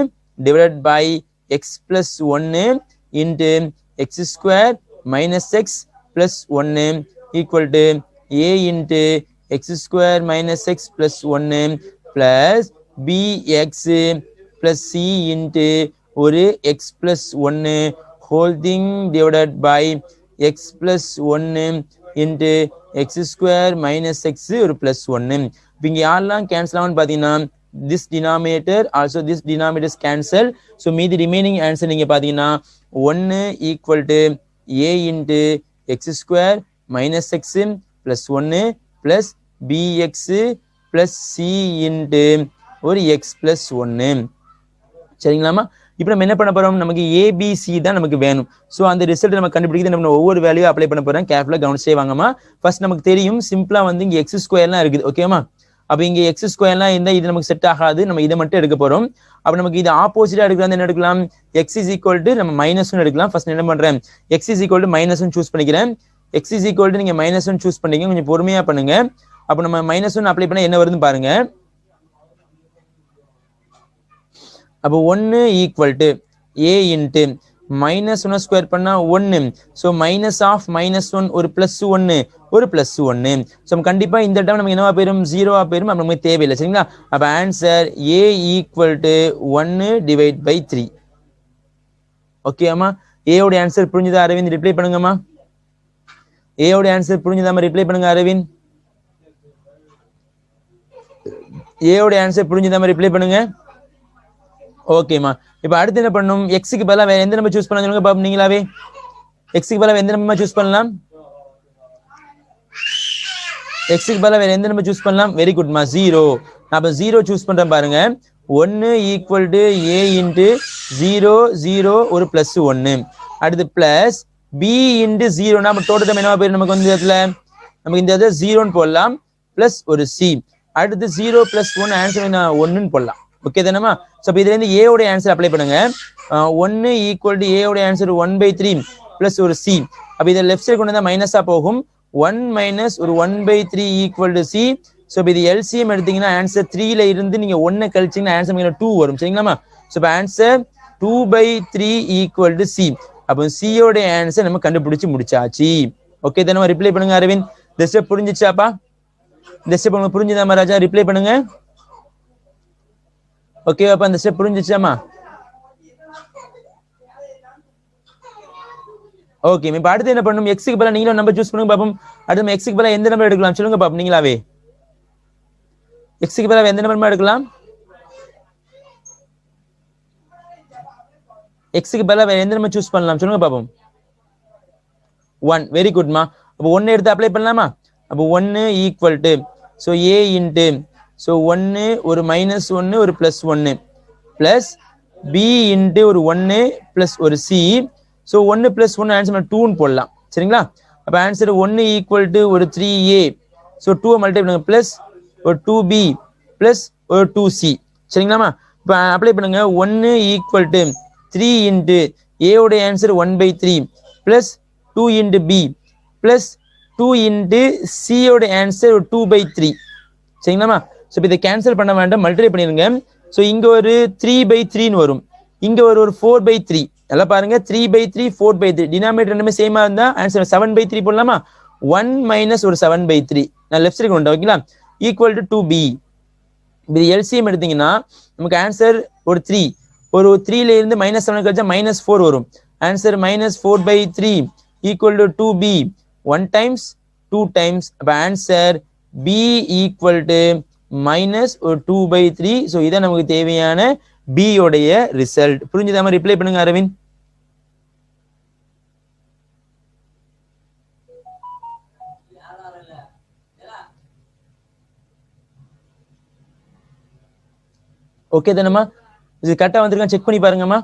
divided by x plus 1 into x square minus x plus 1 equal to A into x square minus x plus 1 plus bx plus C into ஒரு x plus 1 whole thing divided by x plus 1 into x square minus x ஒரு plus 1. இப்போ இங்கே யாரெல்லாம் cancel ஆகும்னு பார்த்தீங்கன்னா this denominator also this denominator is cancel. So மீதி remaining answer நீங்க பார்த்தீங்கன்னா 1 equal to a into x square minus x plus 1 plus bx plus c into ஒரு x plus 1. சரிங்களாமா? இப்போ நம்ம என்ன பண்ண போறோம், நமக்கு ஏபிசி தான் நமக்கு வேணும். ஸோ அந்த ரிசல்ட் நம்ம கண்டுபிடிக்கிறது நம்ம ஒவ்வொரு வேல்யூ அப்ளை பண்ண போறோம். கேர்ஃபுல்லாக கவனிச்சே வாங்கம்மா. ஃபர்ஸ்ட் நமக்கு தெரியும் சிம்பிளா வந்து இங்கே எக்ஸ் ஸ்கொயர்லாம் இருக்குது. ஓகேமா? அப்போ இங்கே எக்ஸ் ஸ்கொயர்லாம் இருந்தால் இது நமக்கு செட் ஆகாது. நம்ம இதை மட்டும் எடுக்க போறோம். அப்போ நமக்கு இது ஆப்போசிட்டா எடுக்கலாம். என்ன எடுக்கலாம், எக்ஸ் இஸ் ஈக்குவல் டு நம்ம மைனஸ் ஒன் எடுக்கலாம். ஃபர்ஸ்ட் என்ன பண்றேன், X is equal to minus one choose பண்ணிக்கிறேன். எக்ஸ் இஸ் ஈக்குவல் டு நீங்க மைனஸ் ஒன் சூஸ் பண்ணீங்க, கொஞ்சம் பொறுமையா பண்ணுங்க. அப்போ நம்ம மைனஸ் ஒன் அப்ளை பண்ண என்ன வருதுன்னு பாருங்க. அப்போ 1 equal to A into minus one square பண்ணா 1. So minus of minus one ஒரு பிளஸ் 1 ஒரு பிளஸ் 1. ஸோ கண்டிப்பா இந்த டைம் நமக்கு என்னவா போயிடும், ஜீரோவா போயிடும். அப்போ நமக்கு தேவையில்லை. சரிங்களா? அப்போ answer A equal to 1 divide by 3. ஓகேம்மா? ஏயோட ஆன்சர் புரிஞ்சுதா அரவிந்த்? ரிப்ளை பண்ணுங்கம்மா. ஏயோட ஆன்சர் புரிஞ்சுதாம்மா? ரிப்ளை பண்ணுங்க அரவிந்த். ஏயோட ஆன்சர் புரிஞ்சுதாம்மா? ரிப்ளை பண்ணுங்க. ஓகேமா? இப்போ அடுத்து என்ன பண்ணணும், எக்ஸுக்கு பதிலாக வேற எந்த நம்பர் சூஸ் பண்ணலாம் சொல்லுங்க பாப்போம். நீங்களாவே எக்ஸுக்கு பதிலாக எந்த நம்பர் சூஸ் பண்ணலாம், எக்ஸுக்கு பதிலாக வேற எந்த நம்பர் சூஸ் பண்ணலாம்? வெரி குட்மா, 0. அப்போ 0 சூஸ் பண்றேன் பாருங்க. 1 ஈக்குவல் டு ஏ இன்ட்டு 0 0 ஒரு பிளஸ் 1. அடுத்து பிளஸ் பி இன்ட்டு 0. நம்ம டோட்டல் என்னவா போயிடும் நமக்கு வந்து இடத்துல, நமக்கு இந்த இடத்துல 0ன்னு போடலாம் பிளஸ் ஒரு சி. அடுத்து 0 பிளஸ் 1 ஆன்சர் என்ன 1ன்னு போடலாம். ஓகே தானேமா? ஸோ இப்போ இதுல இருந்து ஏ உடைய ஆன்சர் அப்ளை பண்ணுங்க. 1 ஈக்குவல் டு ஏ உடைய ஆன்சர் 1/3 பிளஸ் ஒரு சி. அப்போ இதை லெஃப்ட் சைடு கொண்டு வந்தா மைனஸா போகும். 1 மைனஸ் ஒரு 1/3 ஈக்குவல் டு சி. ஸோ இப்போ இது எல்சிஎம் எடுத்தீங்கன்னா ஆன்சர் 3ல இருந்து நீங்க 1 கழிச்சீங்கன்னா ஆன்சர் 2 வரும். சரிங்களாமா? ஸோ இப்போ ஆன்சர் 2/3 ஈக்குவல் டு சி. அப்போ சியோட ஆன்சர் நம்ம கண்டுபிடிச்சு முடிச்சாச்சு. ஓகே தானே? ரிப்ளை பண்ணுங்க அரவிந்த். இந்த ஸ்டெப் புரிஞ்சிச்சாப்பா? இந்த ஸ்டெப் உங்களுக்கு புரிஞ்சுதாமா ராஜா? ரிப்ளை பண்ணுங்க. ஓகேவாப்பா? இந்த ஸ்டெப் புரிஞ்சிச்சாமா? ஓகே. இப்போ அடுத்து என்ன பண்ணணும், எக்ஸுக்கு பதிலாக நீங்களும் நம்பர் சூஸ் பண்ணுங்க பாப்போம். அடுத்து நம்ம எக்ஸுக்கு பதிலாக எந்த நம்பர் எடுக்கலாம் சொல்லுங்க பாப்போம். நீங்களாவே எக்ஸுக்கு பதிலாக எந்த நம்பர் எடுக்கலாம், எக்ஸுக்கு பதிலாக எந்த நம்பர் சூஸ் பண்ணலாம் சொல்லுங்க பாப்போம். 1. வெரி குட்மா. அப்போ 1 எடுத்து அப்ளை பண்ணலாமா? அப்போ 1 equal to so A into so 1 ஒரு மைனஸ் 1 ஒரு பிளஸ் 1 பிளஸ் பி இன்ட்டு ஒரு 1 பிளஸ் ஒரு சி. ஸோ 1 பிளஸ் 1 ஆன்சர் 2ன்னு போடலாம். சரிங்களா? அப்போ ஆன்சர் 1 ஈக்குவல் டு ஒரு 3a. ஸோ 2 மல்டிப்ளை பண்ணுங்க பிளஸ் ஒரு 2b பிளஸ் ஒரு 2c. சரிங்களாமா? இப்போ அப்ளை பண்ணுங்க. 1 ஈக்குவல் டு 3 இன்ட்டு a உடைய answer 1/3 plus 2 into b plus 2 into c உடைய ஆன்சர் 2/3. சரிங்களாமா? ஸோ இப்போ இதை கேன்சல் பண்ண வேண்டாம், மல்டிப்ளை பண்ணிருங்க. ஸோ இங்க ஒரு 3/3ன்னு வரும், இங்க ஒரு 4/3. நல்லா பாருங்க, 3/3 4/3 டினாமினேட்டர் ரெண்டுமே சேமா இருந்தா ஆன்சர் 7/3 போடலாமா? 1 மைனஸ் ஒரு 7/3 நான் லெஃப்ட் சைடு கொண்டு ஓகேங்களா, ஈக்குவல் டு 2b. இது எல்சிஎம் எடுத்தீங்கன்னா நமக்கு ஆன்சர் ஒரு 3. ஒரு 3ல இருந்து மைனஸ் 7 கழிச்சா மைனஸ் 4 வரும். Answer minus 4/3 equal to 2b. 1 times 2 times. அப்போ answer b equal to minus ஒரு 2/3. ஸோ இதான் நமக்கு தேவையான b உடைய ரிசல்ட். புரிஞ்சுதா? மாதிரி ரிப்ளை பண்ணுங்க அரவிந்த். ஓகே தானம்மா? இது கரெக்டா வந்திருக்கான்னு செக் பண்ணி பாருங்கம்மா.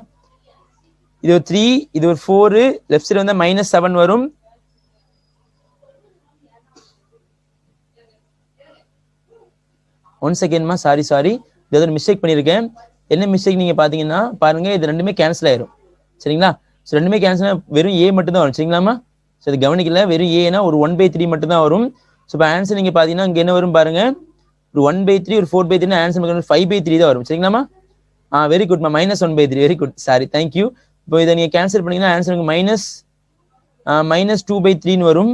இது ஒரு 3, இது ஒரு 4, லெஃப்ட் சைடு வந்தா மைனஸ் 7 வரும். ஒன் செகண்ட்மா, சாரி இது ஒரு மிஸ்டேக் பண்ணியிருக்கேன். என்ன மிஸ்டேக் நீங்க பாத்தீங்கன்னா பாருங்க, இது ரெண்டுமே கேன்சல் ஆயிரும். சரிங்களா? ஸோ ரெண்டுமே கேன்சல், வெறும் ஏ மட்டும் தான் வரும். சரிங்களாமா? ஸோ இது கவனிக்கல, வெறும் ஏனா ஒரு 1/3 மட்டும் தான் வரும். ஸோ இப்போ ஆன்சர் நீங்க பாத்தீங்கன்னா இங்க என்ன வரும் பாருங்க, ஒரு 1/3 ஒரு 4/3 ஆன்சர் 5/3 தான் வரும். சரிங்களாமா? வெரி குட்மா, -1/3. Very good, sorry, thank you. இப்போ இதை நீங்க கேன்சல் பண்ணீங்கன்னா ஆன்சருக்கு -2/3 வரும்.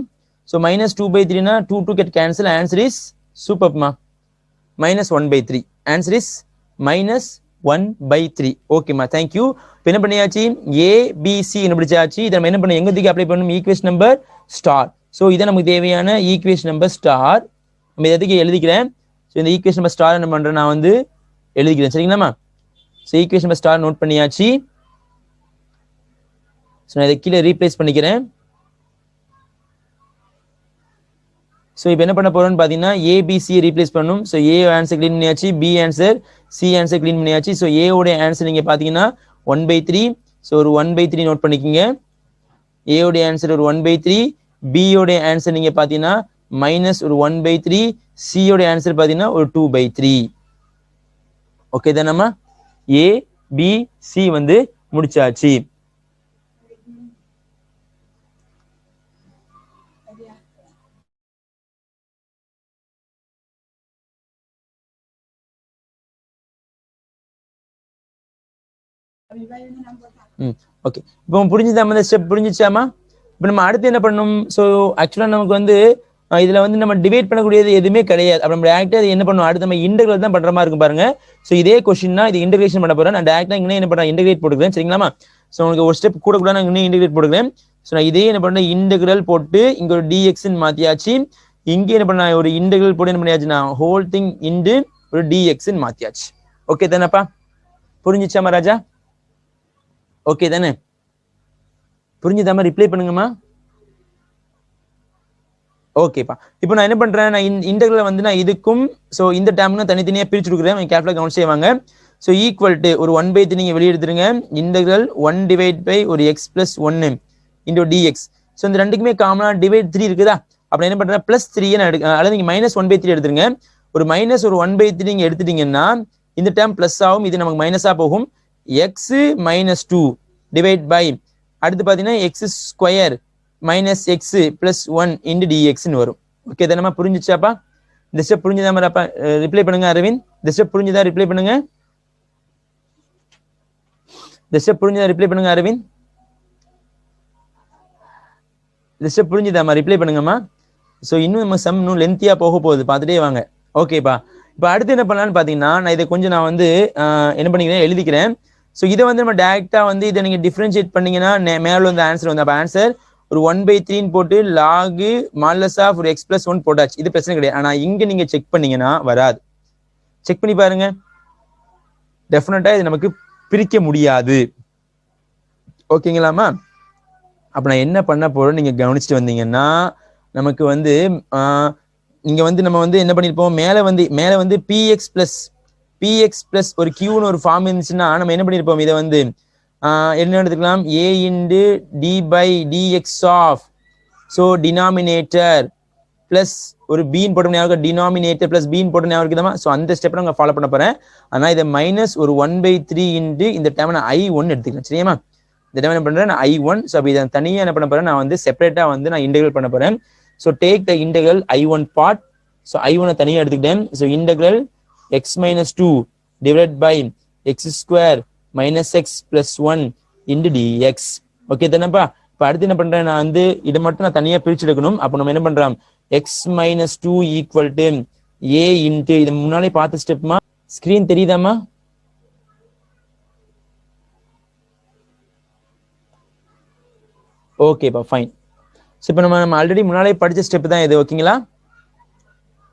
ஸோ -2/3 2 get cancel, ஆன்சர் இஸ் சூப்பர்மா, -1/3. Answer is -1/3. ஓகேம்மா, தேங்க்யூ. இப்போ என்ன பண்ணியாச்சு, ஏபிசி கண்டுபிடிச்சாச்சு. இதை நம்ம என்ன பண்ண, எங்க தூக்கி அப்ளை பண்ணணும், ஈக்குவேஷன் நம்பர் ஸ்டார். ஸோ இதை நமக்கு தேவையான ஈக்குவேஷன் நம்பர் ஸ்டார். நம்ம எதுக்கு எழுதிக்கிறேன். ஸோ இந்த ஈக்குவேஷன் நம்பர் ஸ்டார் என்ன பண்றேன், நான் வந்து எழுதிக்கிறேன். சரிங்களாமா? So equation number star note பண்ணியாச்சு. ஸோ நான் இதை கீழே ரீப்ளேஸ் பண்ணிக்கிறேன். ஸோ இப்போ என்ன பண்ண போறோம்னு பார்த்தீங்கன்னா ஏபிசி ரீப்ளேஸ் பண்ணணும். ஸோ ஏ ஆன்சர் கிளீன் பண்ணியாச்சு, B answer, C answer clean பண்ணியாச்சு. ஸோ ஏ உடைய ஆன்சர் நீங்க பார்த்தீங்கன்னா 1/3. ஸோ ஒரு 1/3 நோட் பண்ணிக்கோங்க. ஏ உடைய ஆன்சர் ஒரு 1/3, பி உடைய ஆன்சர் நீங்க பார்த்தீங்கன்னா ஒரு -1/3, சி உடைய ஆன்சர் பார்த்தீங்கன்னா ஒரு 2/3. ஓகே தானம்மா? ஏ பி சி வந்து முடிச்சாச்சு. ஓகே, இப்போ புரிஞ்சுதாமா, இந்த ஸ்டெப் புரிஞ்சிச்சாமா? இப்போ நம்ம அடுத்து என்ன பண்ணணும். ஸோ ஆக்சுவலா நமக்கு வந்து இதுல வந்து நம்ம டிவைட் பண்ணக்கூடியது எதுவுமே கிடையாது. அப்ப நம்ம டேரக்டா என்ன பண்ணுவோம், அடுத்து நம்ம இன்டெகிரல் தான் பண்ற மாதிரி இருக்கும் பாருங்க. ஸோ இதே கொஸ்டின் தான், இது இன்டெகிரேஷன் பண்ண போறேன். நான் டேரக்டா இங்கே என்ன பண்றேன், இன்டெகிரேட் போட்டுக்கிறேன். சரிங்களாமா? ஸோ உங்களுக்கு ஒரு ஸ்டெப் கூட நான் இன்னும் இன்டெகிரேட் போட்டுக்கிறேன். ஸோ நான் இதே என்ன பண்றேன், இன்டெகிரல் போட்டு இங்க ஒரு டிஎக்ஸ்ன்னு மாத்தியாச்சு. இங்கே என்ன பண்ண, ஒரு இன்டெகிரல் போட்டு என்ன பண்ணியாச்சுன்னா ஹோல் திங் இன்டு ஒரு டிஎக்ஸ்ன்னு மாத்தியாச்சு. ஓகே தானேப்பா? புரிஞ்சிச்சாமா ராஜா? ஓகே தானே? புரிஞ்சுதாமா? ரிப்ளை பண்ணுங்கம்மா. ஓகேப்பா. இப்போ நான் என்ன பண்றேன், நான் இன்டெகிரல் வந்து நான் இதுக்கும் ஸோ இந்த டேர்ம்னு தனித்தனியா பிரிச்சு கொடுக்குறேன். கேர்ஃபுல்லா கவனிச்சு செய்வாங்க. ஸோ ஈக்குவல் டு ஒரு 1/3 நீங்க வெளியே எடுத்துருங்க. இன்டெகிரல் 1 / ஒரு x + 1 இன்டூ டிஎக்ஸ். ஸோ இந்த ரெண்டுக்குமே காமனா டிவைட் 3 இருக்குதா? அப்ப என்ன பண்றேன், +3 நான் எடுக்க, அதாவது நீங்க -1/3 எடுத்துருங்க. ஒரு -1/3 நீங்க எடுத்துட்டீங்கன்னா இந்த டேர்ம் பிளஸ் ஆகும், இது நமக்கு மைனஸா போகும். x - 2 டிவைட் பை, அடுத்து பாத்தீங்கன்னா x² - x + 1 இன்டு டிஎக்ஸ்ன்னு வரும். ஓகே தானே? புரிஞ்சிச்சாப்பா? இந்த ஸ்டெப் புரிஞ்சுதாமாப்பா? ரிப்ளை பண்ணுங்க அரவிந்த். இந்த ஸ்டெப் புரிஞ்சுதா? ரிப்ளை பண்ணுங்க. இந்த ஸ்டெப் புரிஞ்சுதா? ரிப்ளை பண்ணுங்க அரவிந்த். இந்த ஸ்டெப் புரிஞ்சுதாமா? ரிப்ளை பண்ணுங்கம்மா. ஸோ இன்னும் நம்ம சம் இன்னும் லென்த்தியா போக போகுது, பார்த்துட்டே வாங்க. ஓகேப்பா. இப்போ அடுத்து என்ன பண்ணலான்னு பாத்தீங்கன்னா, நான் இதை கொஞ்சம் நான் வந்து என்ன பண்ணிக்கிறேன், எழுதிக்கிறேன். ஸோ இதை வந்து நம்ம டைரக்டா வந்து இதை நீங்க டிஃபரன்ஷியேட் பண்ணீங்கன்னா மேல வந்து ஆன்சர் வந்து, அப்ப ஆன்சர் ஒரு 1/3 போட்டு log மாடுலஸ் ஆஃப் ஒரு x + 1 போட்டாச்சு. இது பிரச்சனை கிடையாது. ஆனா இங்க நீங்க செக் பண்ணீங்கன்னா வராது. செக் பண்ணி பாருங்க, டெஃபினட்டா இது நமக்கு பிரிக்க முடியாது. ஓகேங்களாமா? அப்ப நான் என்ன பண்ண போறேன் நீங்க கவனிச்சுட்டு வந்தீங்கன்னா, நமக்கு வந்து இங்க வந்து நம்ம வந்து என்ன பண்ணிருப்போம், மேல வந்து px plus ஒரு qன்னு ஒரு ஃபார்ம் இருந்துச்சுன்னா நம்ம என்ன பண்ணிருப்போம், இதை வந்து என்ன எடுத்துக்கலாம், a × d/dx of, so denominator plus ஒரு பீன் போட்ட ஞாபகம், டினாமினேட்டர் பிளஸ் பீன் போட்ட ஞாபகம் இருக்குதாமா? ஸோ அந்த ஸ்டெப் நான் ஃபாலோ பண்ண போறேன். ஆனா இதை ஒரு 1/3 இன்டு இந்த டைம் நான் I1 எடுத்துக்கிறேன். சரியாமா? இந்த டைம் என்ன பண்றேன், நான் I1. ஸோ அப்போ இதை தனியா என்ன பண்ண போறேன், நான் வந்து செப்பரேட்டா வந்து நான் இன்டெகிரல் பண்ண போறேன். So take the integral I1 part. So I1 தனியா எடுத்துக்கிட்டேன். So integral x - 2 divide by x² - x + 1 into dx. Okay தானேப்பா? இப்போ அடுத்து என்ன பண்றேன், நான் வந்து இதை மட்டும் நான் தனியா பிரிச்சு எடுக்கணும். அப்போ நம்ம என்ன பண்றோம், x - 2 = a இன்ட்டு, இது முன்னாலே பார்த்த ஸ்டெப்மா. ஸ்கிரீன் தெரியுதாமா? ஓகேப்பா, ஃபைன். ஸோ இப்போ நம்ம ஆல்ரெடி முன்னாலே படிச்ச ஸ்டெப் தான் இது. ஓகேங்களா?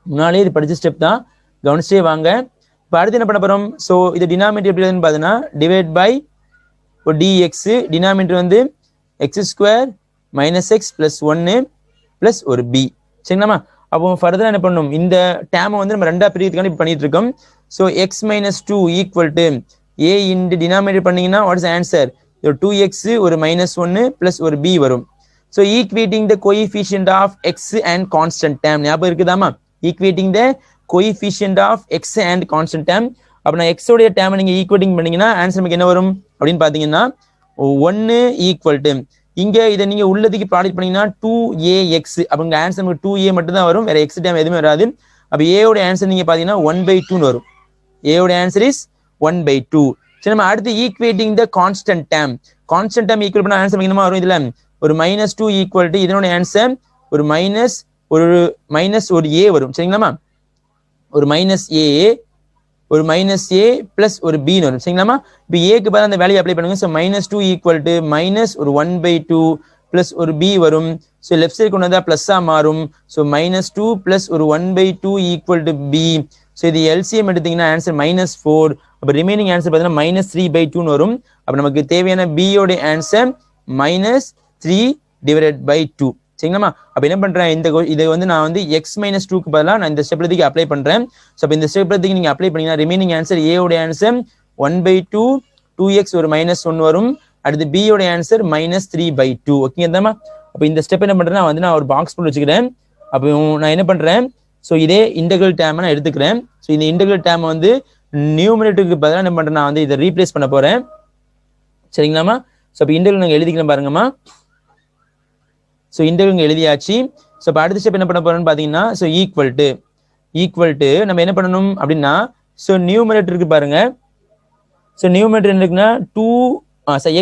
முன்னாலே இது படிச்ச ஸ்டெப் தான், கவனிச்சே வாங்க. இப்போ அடுத்து என்ன பண்ண போறோம், ஸோ இது டினாமினேட்டர் எப்படி பார்த்தீங்கன்னா டிவைட் பை ஒரு dx, டினாமினேட்டர் வந்து x² - x + 1 பிளஸ் ஒரு b. சரிங்களாமா? அப்போ ஃபர்தரா என்ன பண்ணணும், இந்த டேமை வந்து நம்ம ரெண்டா பிரிக்கிறதுக்கான பண்ணிட்டு இருக்கோம். So x - 2 = a into denominator பண்ணீங்கன்னா வாட் இஸ் ஆன்சர், 2x ஒரு -1 பிளஸ் ஒரு b வரும். So equating the coefficient of x and constant term, ஞாபகம் இருக்குதாமா? Equating the coefficient of x and constant term. அப்போ நான் எக்ஸோடைய டேமை நீங்கள் ஈக்குவேட்டிங் பண்ணீங்கன்னா ஆன்சர் நமக்கு என்ன வரும் அப்படின்னு பார்த்தீங்கன்னா 1 ஈக்குவல் டு இங்கே இதை நீங்கள் உள்ளதுக்கு ப்ராடக்ட் பண்ணீங்கன்னா 2ax. அப்போ இங்கே ஆன்சர் நமக்கு 2a மட்டும் தான் வரும், வேற எக்ஸ் டேம் எதுவுமே வராது. அப்போ ஏயோட ஆன்சர் நீங்கள் பார்த்தீங்கன்னா 1/2 வரும். ஏயோட ஆன்சர் இஸ் 1/2. சரி, நம்ம அடுத்து ஈக்குவேட்டிங் த constant dam. Constant dam equal பண்ண ஆன்சர் என்னமா வரும்? இதுல ஒரு -2 ஈக்குவல் டு இதனோட ஆன்சர் ஒரு மைனஸ் ஒரு ஏ வரும். சரிங்களாமா? ஒரு மைனஸ் ஏ பிளஸ் ஒரு பி வரும். சரிங்களாமா? இப்போ ஏக்கு பதிலாக அந்த வேல்யூ அப்ளை பண்ணுங்க. ஸோ -2 ஈக்குவல் டு மைனஸ் ஒரு 1/2 பிளஸ் ஒரு பி வரும். ஸோ லெஃப்ட் சைடு கொண்டு வந்தா பிளஸ்ஸா மாறும். ஸோ -2 பிளஸ் ஒரு 1/2 ஈக்குவல் டு பி. ஸோ இது எல்சிஎம் எடுத்தீங்கன்னா ஆன்சர் -4. அப்போ ரிமைனிங் ஆன்சர் பார்த்தீங்கன்னா -3/2 வரும். அப்போ நமக்கு தேவையான பியோட ஆன்சர் -3/2. சரிங்களா? அப்போ என்ன பண்றேன், இதை வந்து நான் வந்து x-2க்கு பதிலாக நான் இந்த ஸ்டெப்லத்துக்கு அப்ளை பண்றேன். ஸோ அப்போ இந்த ஸ்டெப்லத்துக்கு நீங்க அப்ளை பண்ணீங்கன்னா ரிமைனிங் ஆன்சர் ஏயோட ஆன்சர் 1/2 2x ஒரு -1 வரும். அடுத்து பியோட ஆன்சர் -3/2. ஓகேங்கம்மா? அப்போ இந்த ஸ்டெப் என்ன பண்றேன்னா வந்து நான் ஒரு பாக்ஸ் போட்டு வச்சுக்கிறேன். அப்போ நான் என்ன பண்றேன், ஸோ இதே இன்டெகிரல் டேமை நான் எடுத்துக்கிறேன். ஸோ இந்த இன்டெகிரல் டேமை வந்து நியூமரேட்டருக்கு பதிலாக என்ன பண்றேன், நான் வந்து இதை ரீப்ளேஸ் பண்ண போறேன். சரிங்களாமா? ஸோ அப்போ இன்டெகிரல் நாங்கள் எழுதிக்கிறேன் பாருங்கம்மா. ஸோ இன்டெகிரல் எழுதியாச்சு. ஸோ இப்போ அடுத்த ஸ்டெப் என்ன பண்ண போறோம்னு பார்த்தீங்கன்னா, ஸோ ஈக்குவல் டு நம்ம என்ன பண்ணணும் அப்படின்னா, ஸோ நியூமரேட்டருக்கு பாருங்க. ஸோ நியூமரேட்டர் என்ன இருக்குன்னா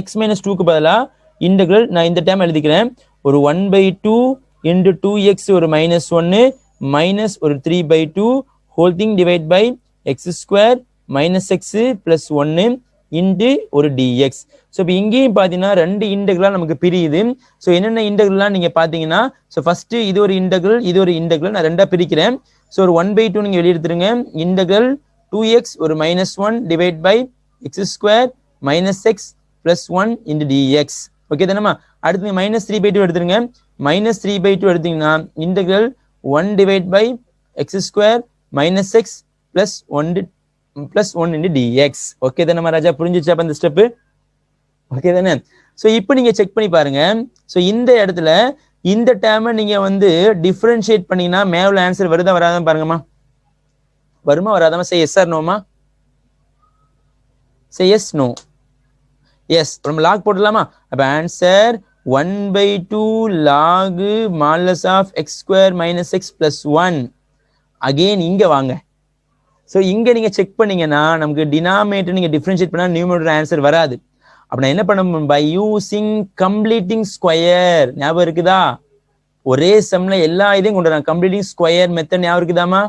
x-2க்கு பதிலாக இன்டெகிரல் நான் இந்த டேம் எழுதிக்கிறேன். ஒரு 1/2 into 2x ஒரு -1 மைனஸ் ஒரு 3/2 whole thing divide by x² - x + 1 into ஒரு dx. ஸோ இப்போ இங்கேயும் பார்த்தீங்கன்னா 2 இன்டெகிரலா நமக்கு பிரியுது. ஸோ என்னென்ன இன்டெகிரலாம் நீங்க பார்த்தீங்கன்னா, ஸோ ஃபர்ஸ்ட் இது ஒரு இன்டெகிரல் நான் ரெண்டா பிரிக்கிறேன். ஸோ ஒரு 1/2 நீங்க வெளியெடுத்துருங்க. இன்டெகிரல் 2x ஒரு -1 divide by x² - x + 1 into dx. Okay தானேமா? அடுத்து -3/2 எடுத்துருங்க. -3/2 எடுத்தீங்கன்னா integral 1 divide by x² - x + 1 into dx. Okay தானே ராஜா? புரிஞ்சிச்சா இந்த ஸ்டெப்? ஓகே தானே? ஸோ இப்போ நீங்க செக் பண்ணி பாருங்க. ஸோ இந்த இடத்துல இந்த டேர்மை நீங்க வந்து டிஃபரன்ஷியேட் பண்ணீங்கன்னா மேல ஆன்சர் வருதா வராதான் பாருங்கம்மா. வருமா வராதாமா? சே எஸ் ஆர் நோமா? Say yes no. எஸ். நம்ம லாக் போடலாமா? அப்ப answer 1/2 log modulus of x² - x + 1. Again இங்க வாங்க. ஸோ இங்க நீங்க செக் பண்ணீங்கன்னா நமக்கு டினாமினேட்டர் நீங்க டிஃபரன்ஷியேட் பண்ணா நியூமரேட்டர் ஆன்சர் வராது. அப்ப நான் என்ன பண்ணணும், பை யூசிங் கம்ப்ளீட்டிங் ஸ்கொயர். ஞாபகம் இருக்குதா? ஒரே சம்ல எல்லா இதையும் கொண்டு வரேன். கம்ப்ளீட்டிங் ஸ்கொயர் மெத்தட் ஞாபகம் இருக்குதாமா?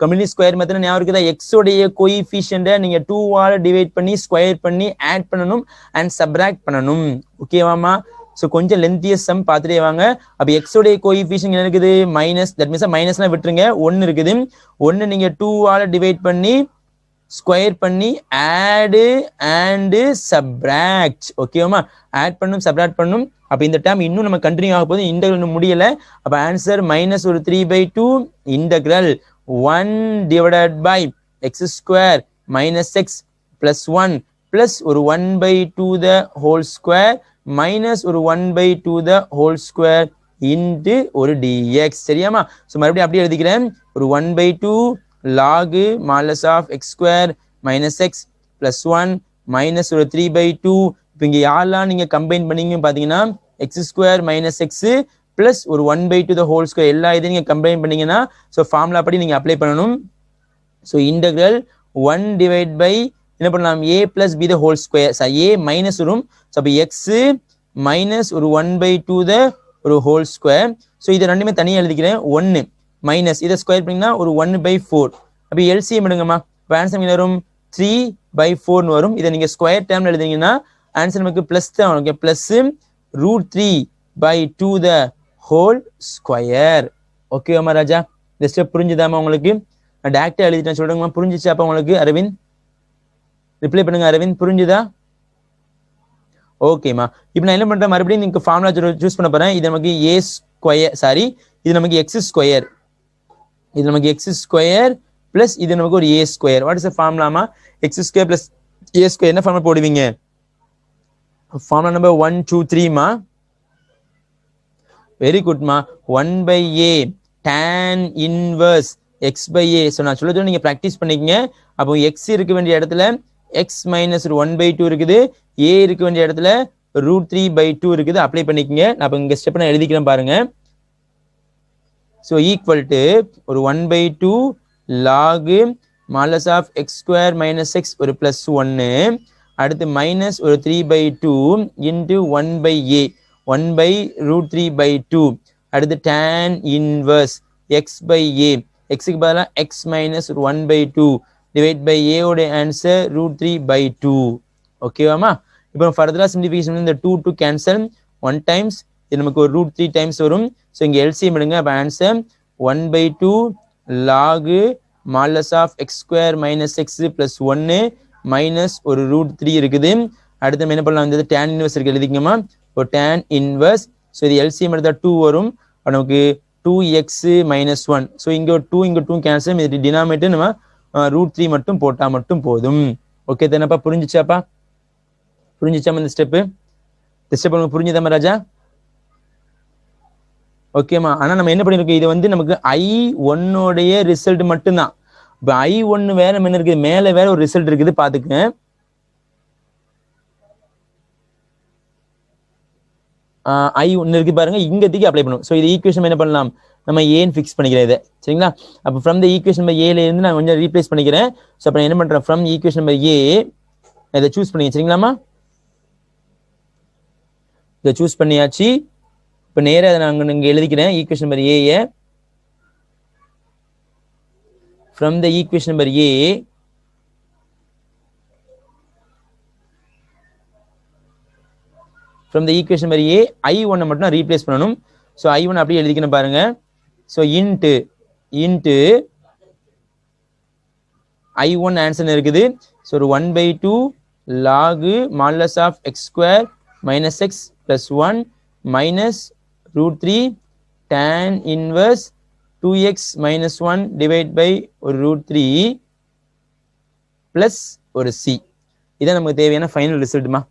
கம்ப்ளீட்டிங் ஸ்கொயர் மெத்தட் ஞாபகம் இருக்குதா? எக்ஸ் உடைய கோஎஃபிஷியன்ட்டை நீங்க 2 ஆல டிவைட் பண்ணி ஸ்கொயர் பண்ணி ஆட் பண்ணணும் அண்ட் சப்ராக்ட் பண்ணணும். ஓகேவாமா? ஸோ கொஞ்சம் லென்த்தியஸ் சம் பார்த்துட்டே வாங்க. அப்போ எக்ஸ் உடைய கோஎஃபிஷியன்ட் என்ன இருக்குது? மைனஸ். தட் மீன்ஸ் மைனஸ்லாம் விட்டுருங்க, 1 இருக்குது. 1 நீங்க 2 ஆல டிவைட் பண்ணி ஸ்கொயர் பண்ணி ஆடு அண்ட் சப்ராக்ட். ஓகேவா? ஆட் பண்ணும் சப்ராக்ட் பண்ணும். அப்ப இந்த டேர்ம் இன்னும் நம்ம கண்டினியூ ஆக போகுது. இன்டெகிரல் இன்னும் முடியல. அப்ப answer -1 3/2 integral 1 divided by x² - x + 1 plus ஒரு 1/2 த ஹோல் ஸ்கொயர் மைனஸ் ஒரு 1/2 த ஹோல் ஸ்கொயர் இன்டு ஒரு dx. சரியாமா? ஸோ மறுபடியும் அப்படியே எழுதிக்கிறேன். ஒரு 1/2 log modulus of x² - x + 1 minus ஒரு 3/2. இப்போ இங்க யாரெல்லாம் நீங்க கம்பைன் பண்ணீங்க பாத்தீங்கன்னா x² - x பிளஸ் ஒரு 1/2 த ஹோல் ஸ்கொயர் எல்லா இதையும் நீங்க கம்பைன் பண்ணீங்கன்னா ஸோ ஃபார்முலா படி நீங்க அப்ளை பண்ணணும். ஸோ இன்டெகிரல் 1 டிவைட் பை என்ன பண்ணலாம், a + b the whole square. a minus வரும். ஸோ அப்போ x மைனஸ் ஒரு 1/2 த ஒரு ஹோல் ஸ்கொயர். ஸோ இதை ரெண்டுமே தனியாக எழுதிக்கிறேன். 1 மைனஸ் இதை ஸ்கொயர் பண்ணீங்கன்னா ஒரு 1/4. அப்போ எல்சிஎம் எடுங்கம்மா. இப்போ ஆன்சர் வரும் 3/4 வரும். இதை நீங்க ஸ்கொயர் டேர்ம்ல எழுதிங்கன்னா ஆன்சர் நமக்கு பிளஸ் தான் வரும். Plus √3/2 the whole square. ஓகேவாமா ராஜா? இந்த ஸ்டெப் புரிஞ்சுதாமா உங்களுக்கு? நான் டேரக்டா எழுதிட்டேன், சொல்லுங்கம்மா. புரிஞ்சிச்சா அப்ப உங்களுக்கு? அரவிந்த் ரிப்ளை பண்ணுங்க. அரவிந்த் புரிஞ்சுதா? ஓகேமா. இப்போ நான் என்ன பண்றேன், மறுபடியும் நீங்க ஃபார்முலா சூஸ் பண்ண போறேன். இது நமக்கு இது நமக்கு x². இது நமக்கு x² பிளஸ் இது நமக்கு ஒரு a². வாட் இஸ் த ஃபார்முலாமா? x² plus a². என்ன ஃபார்முலா போடுவீங்க? ஃபார்முலா நம்பர் 1 2 3 மா. வெரி குட் மா. 1/a tan inverse x by A. So நான் சொல்ல நீங்க ப்ராக்டிஸ் பண்ணிக்கங்க. அப்போ எக்ஸ் இருக்க வேண்டிய இடத்துல எக்ஸ் மைனஸ் 1/2 இருக்குது, ஏ இருக்க வேண்டிய இடத்துல √3/2 இருக்குது. அப்ளை பண்ணிக்கங்க. நான் இப்போ இங்க ஸ்டெப் நான் எழுதிக்கிறேன் பாருங்க. ஸோ ஈக்குவல் டு ஒரு 1/2 log modulus of x square minus x ஒரு பிளஸ் 1, அடுத்து மைனஸ் ஒரு 3/2 இன்டு 1/a 1/√3/2, அடுத்து tan இன்வர்ஸ் எக்ஸ் பை ஏ, எக்ஸுக்கு பதிலாக எக்ஸ் மைனஸ் 1/2 டிவைட் பை ஏ உடைய ஆன்சர் √3/2. ஓகேவாமா? இப்போ ஃபர்தரா சிம்பிளிஃபிகேஷன் இந்த 2 to கேன்சல் 1 டைம்ஸ், இது நமக்கு ஒரு √3 டைம்ஸ் வரும். ஸோ இங்கே எல்சிஎம் எடுங்க. அப்போ answer 1/2 log modulus of x square minus x plus 1 minus ஒரு √3 இருக்குது. அடுத்து என்ன பண்ணலாம், வந்து tan இன்வர்ஸ் இருக்கு எழுதிக்கமா. இப்போ tan இன்வர்ஸ், ஸோ இது எல்சிஎம் எடுத்தா 2 வரும். நமக்கு 2x மைனஸ் 1. ஸோ இங்கே ஒரு 2 இங்கே 2 கேன்சல், இது டினாமினேட்டர் நம்ம √3 மட்டும் போட்டால் மட்டும் போதும். ஓகே தானப்பா? புரிஞ்சிச்சாப்பா? புரிஞ்சிச்சாமா இந்த ஸ்டெப்பு? இந்த ஸ்டெப் உங்களுக்கு புரிஞ்சுதாமா ராஜா? ஓகேமா? ஆனா நம்ம என்ன பண்ணிருக்கோம், இது வந்து நமக்கு I1 ரிசல்ட் மட்டும்தான். இப்போ I1 வேற என்ன இருக்குது, மேல வேற ஒரு ரிசல்ட் இருக்குது பாத்துக்கங்க. I1 இருக்கு பாருங்க, இங்க தூக்கி அப்ளை பண்ணும். ஸோ இது ஈக்குவேஷன் என்ன பண்ணலாம், நம்ம ஏன்னு ஃபிக்ஸ் பண்ணிக்கிறேன் இதை. சரிங்களா? அப்போ ஃப்ரம் த ஈக்குவேஷன் நம்பர் ஏல இருந்து நான் கொஞ்சம் ரீப்ளேஸ் பண்ணிக்கிறேன். ஸோ அப்போ என்ன பண்றேன், ஃப்ரம் ஈக்குவேஷன் நம்பர் ஏ இதை சூஸ் பண்ணி. சரிங்களாமா? இதை சூஸ் பண்ணியாச்சு. இப்போ நேராக அதை நான் இங்கே எழுதிக்கிறேன். Equation number A, from the equation number A from the equation number A, I1 மட்டும் ரீப்ளேஸ் பண்ணணும். ஸோ I1 அப்படியே எழுதிக்கணும் பாருங்க. ஸோ இன்ட்டு I1 ஆன்சர் இருக்குது. ஸோ ஒரு 1/2 log modulus of x square minus x plus 1 minus √3 tan inverse 2x minus 1 divide by ஒரு √3 plus ஒரு C. இதான் நமக்கு தேவையான ஃபைனல் ரிசல்ட்டுமா.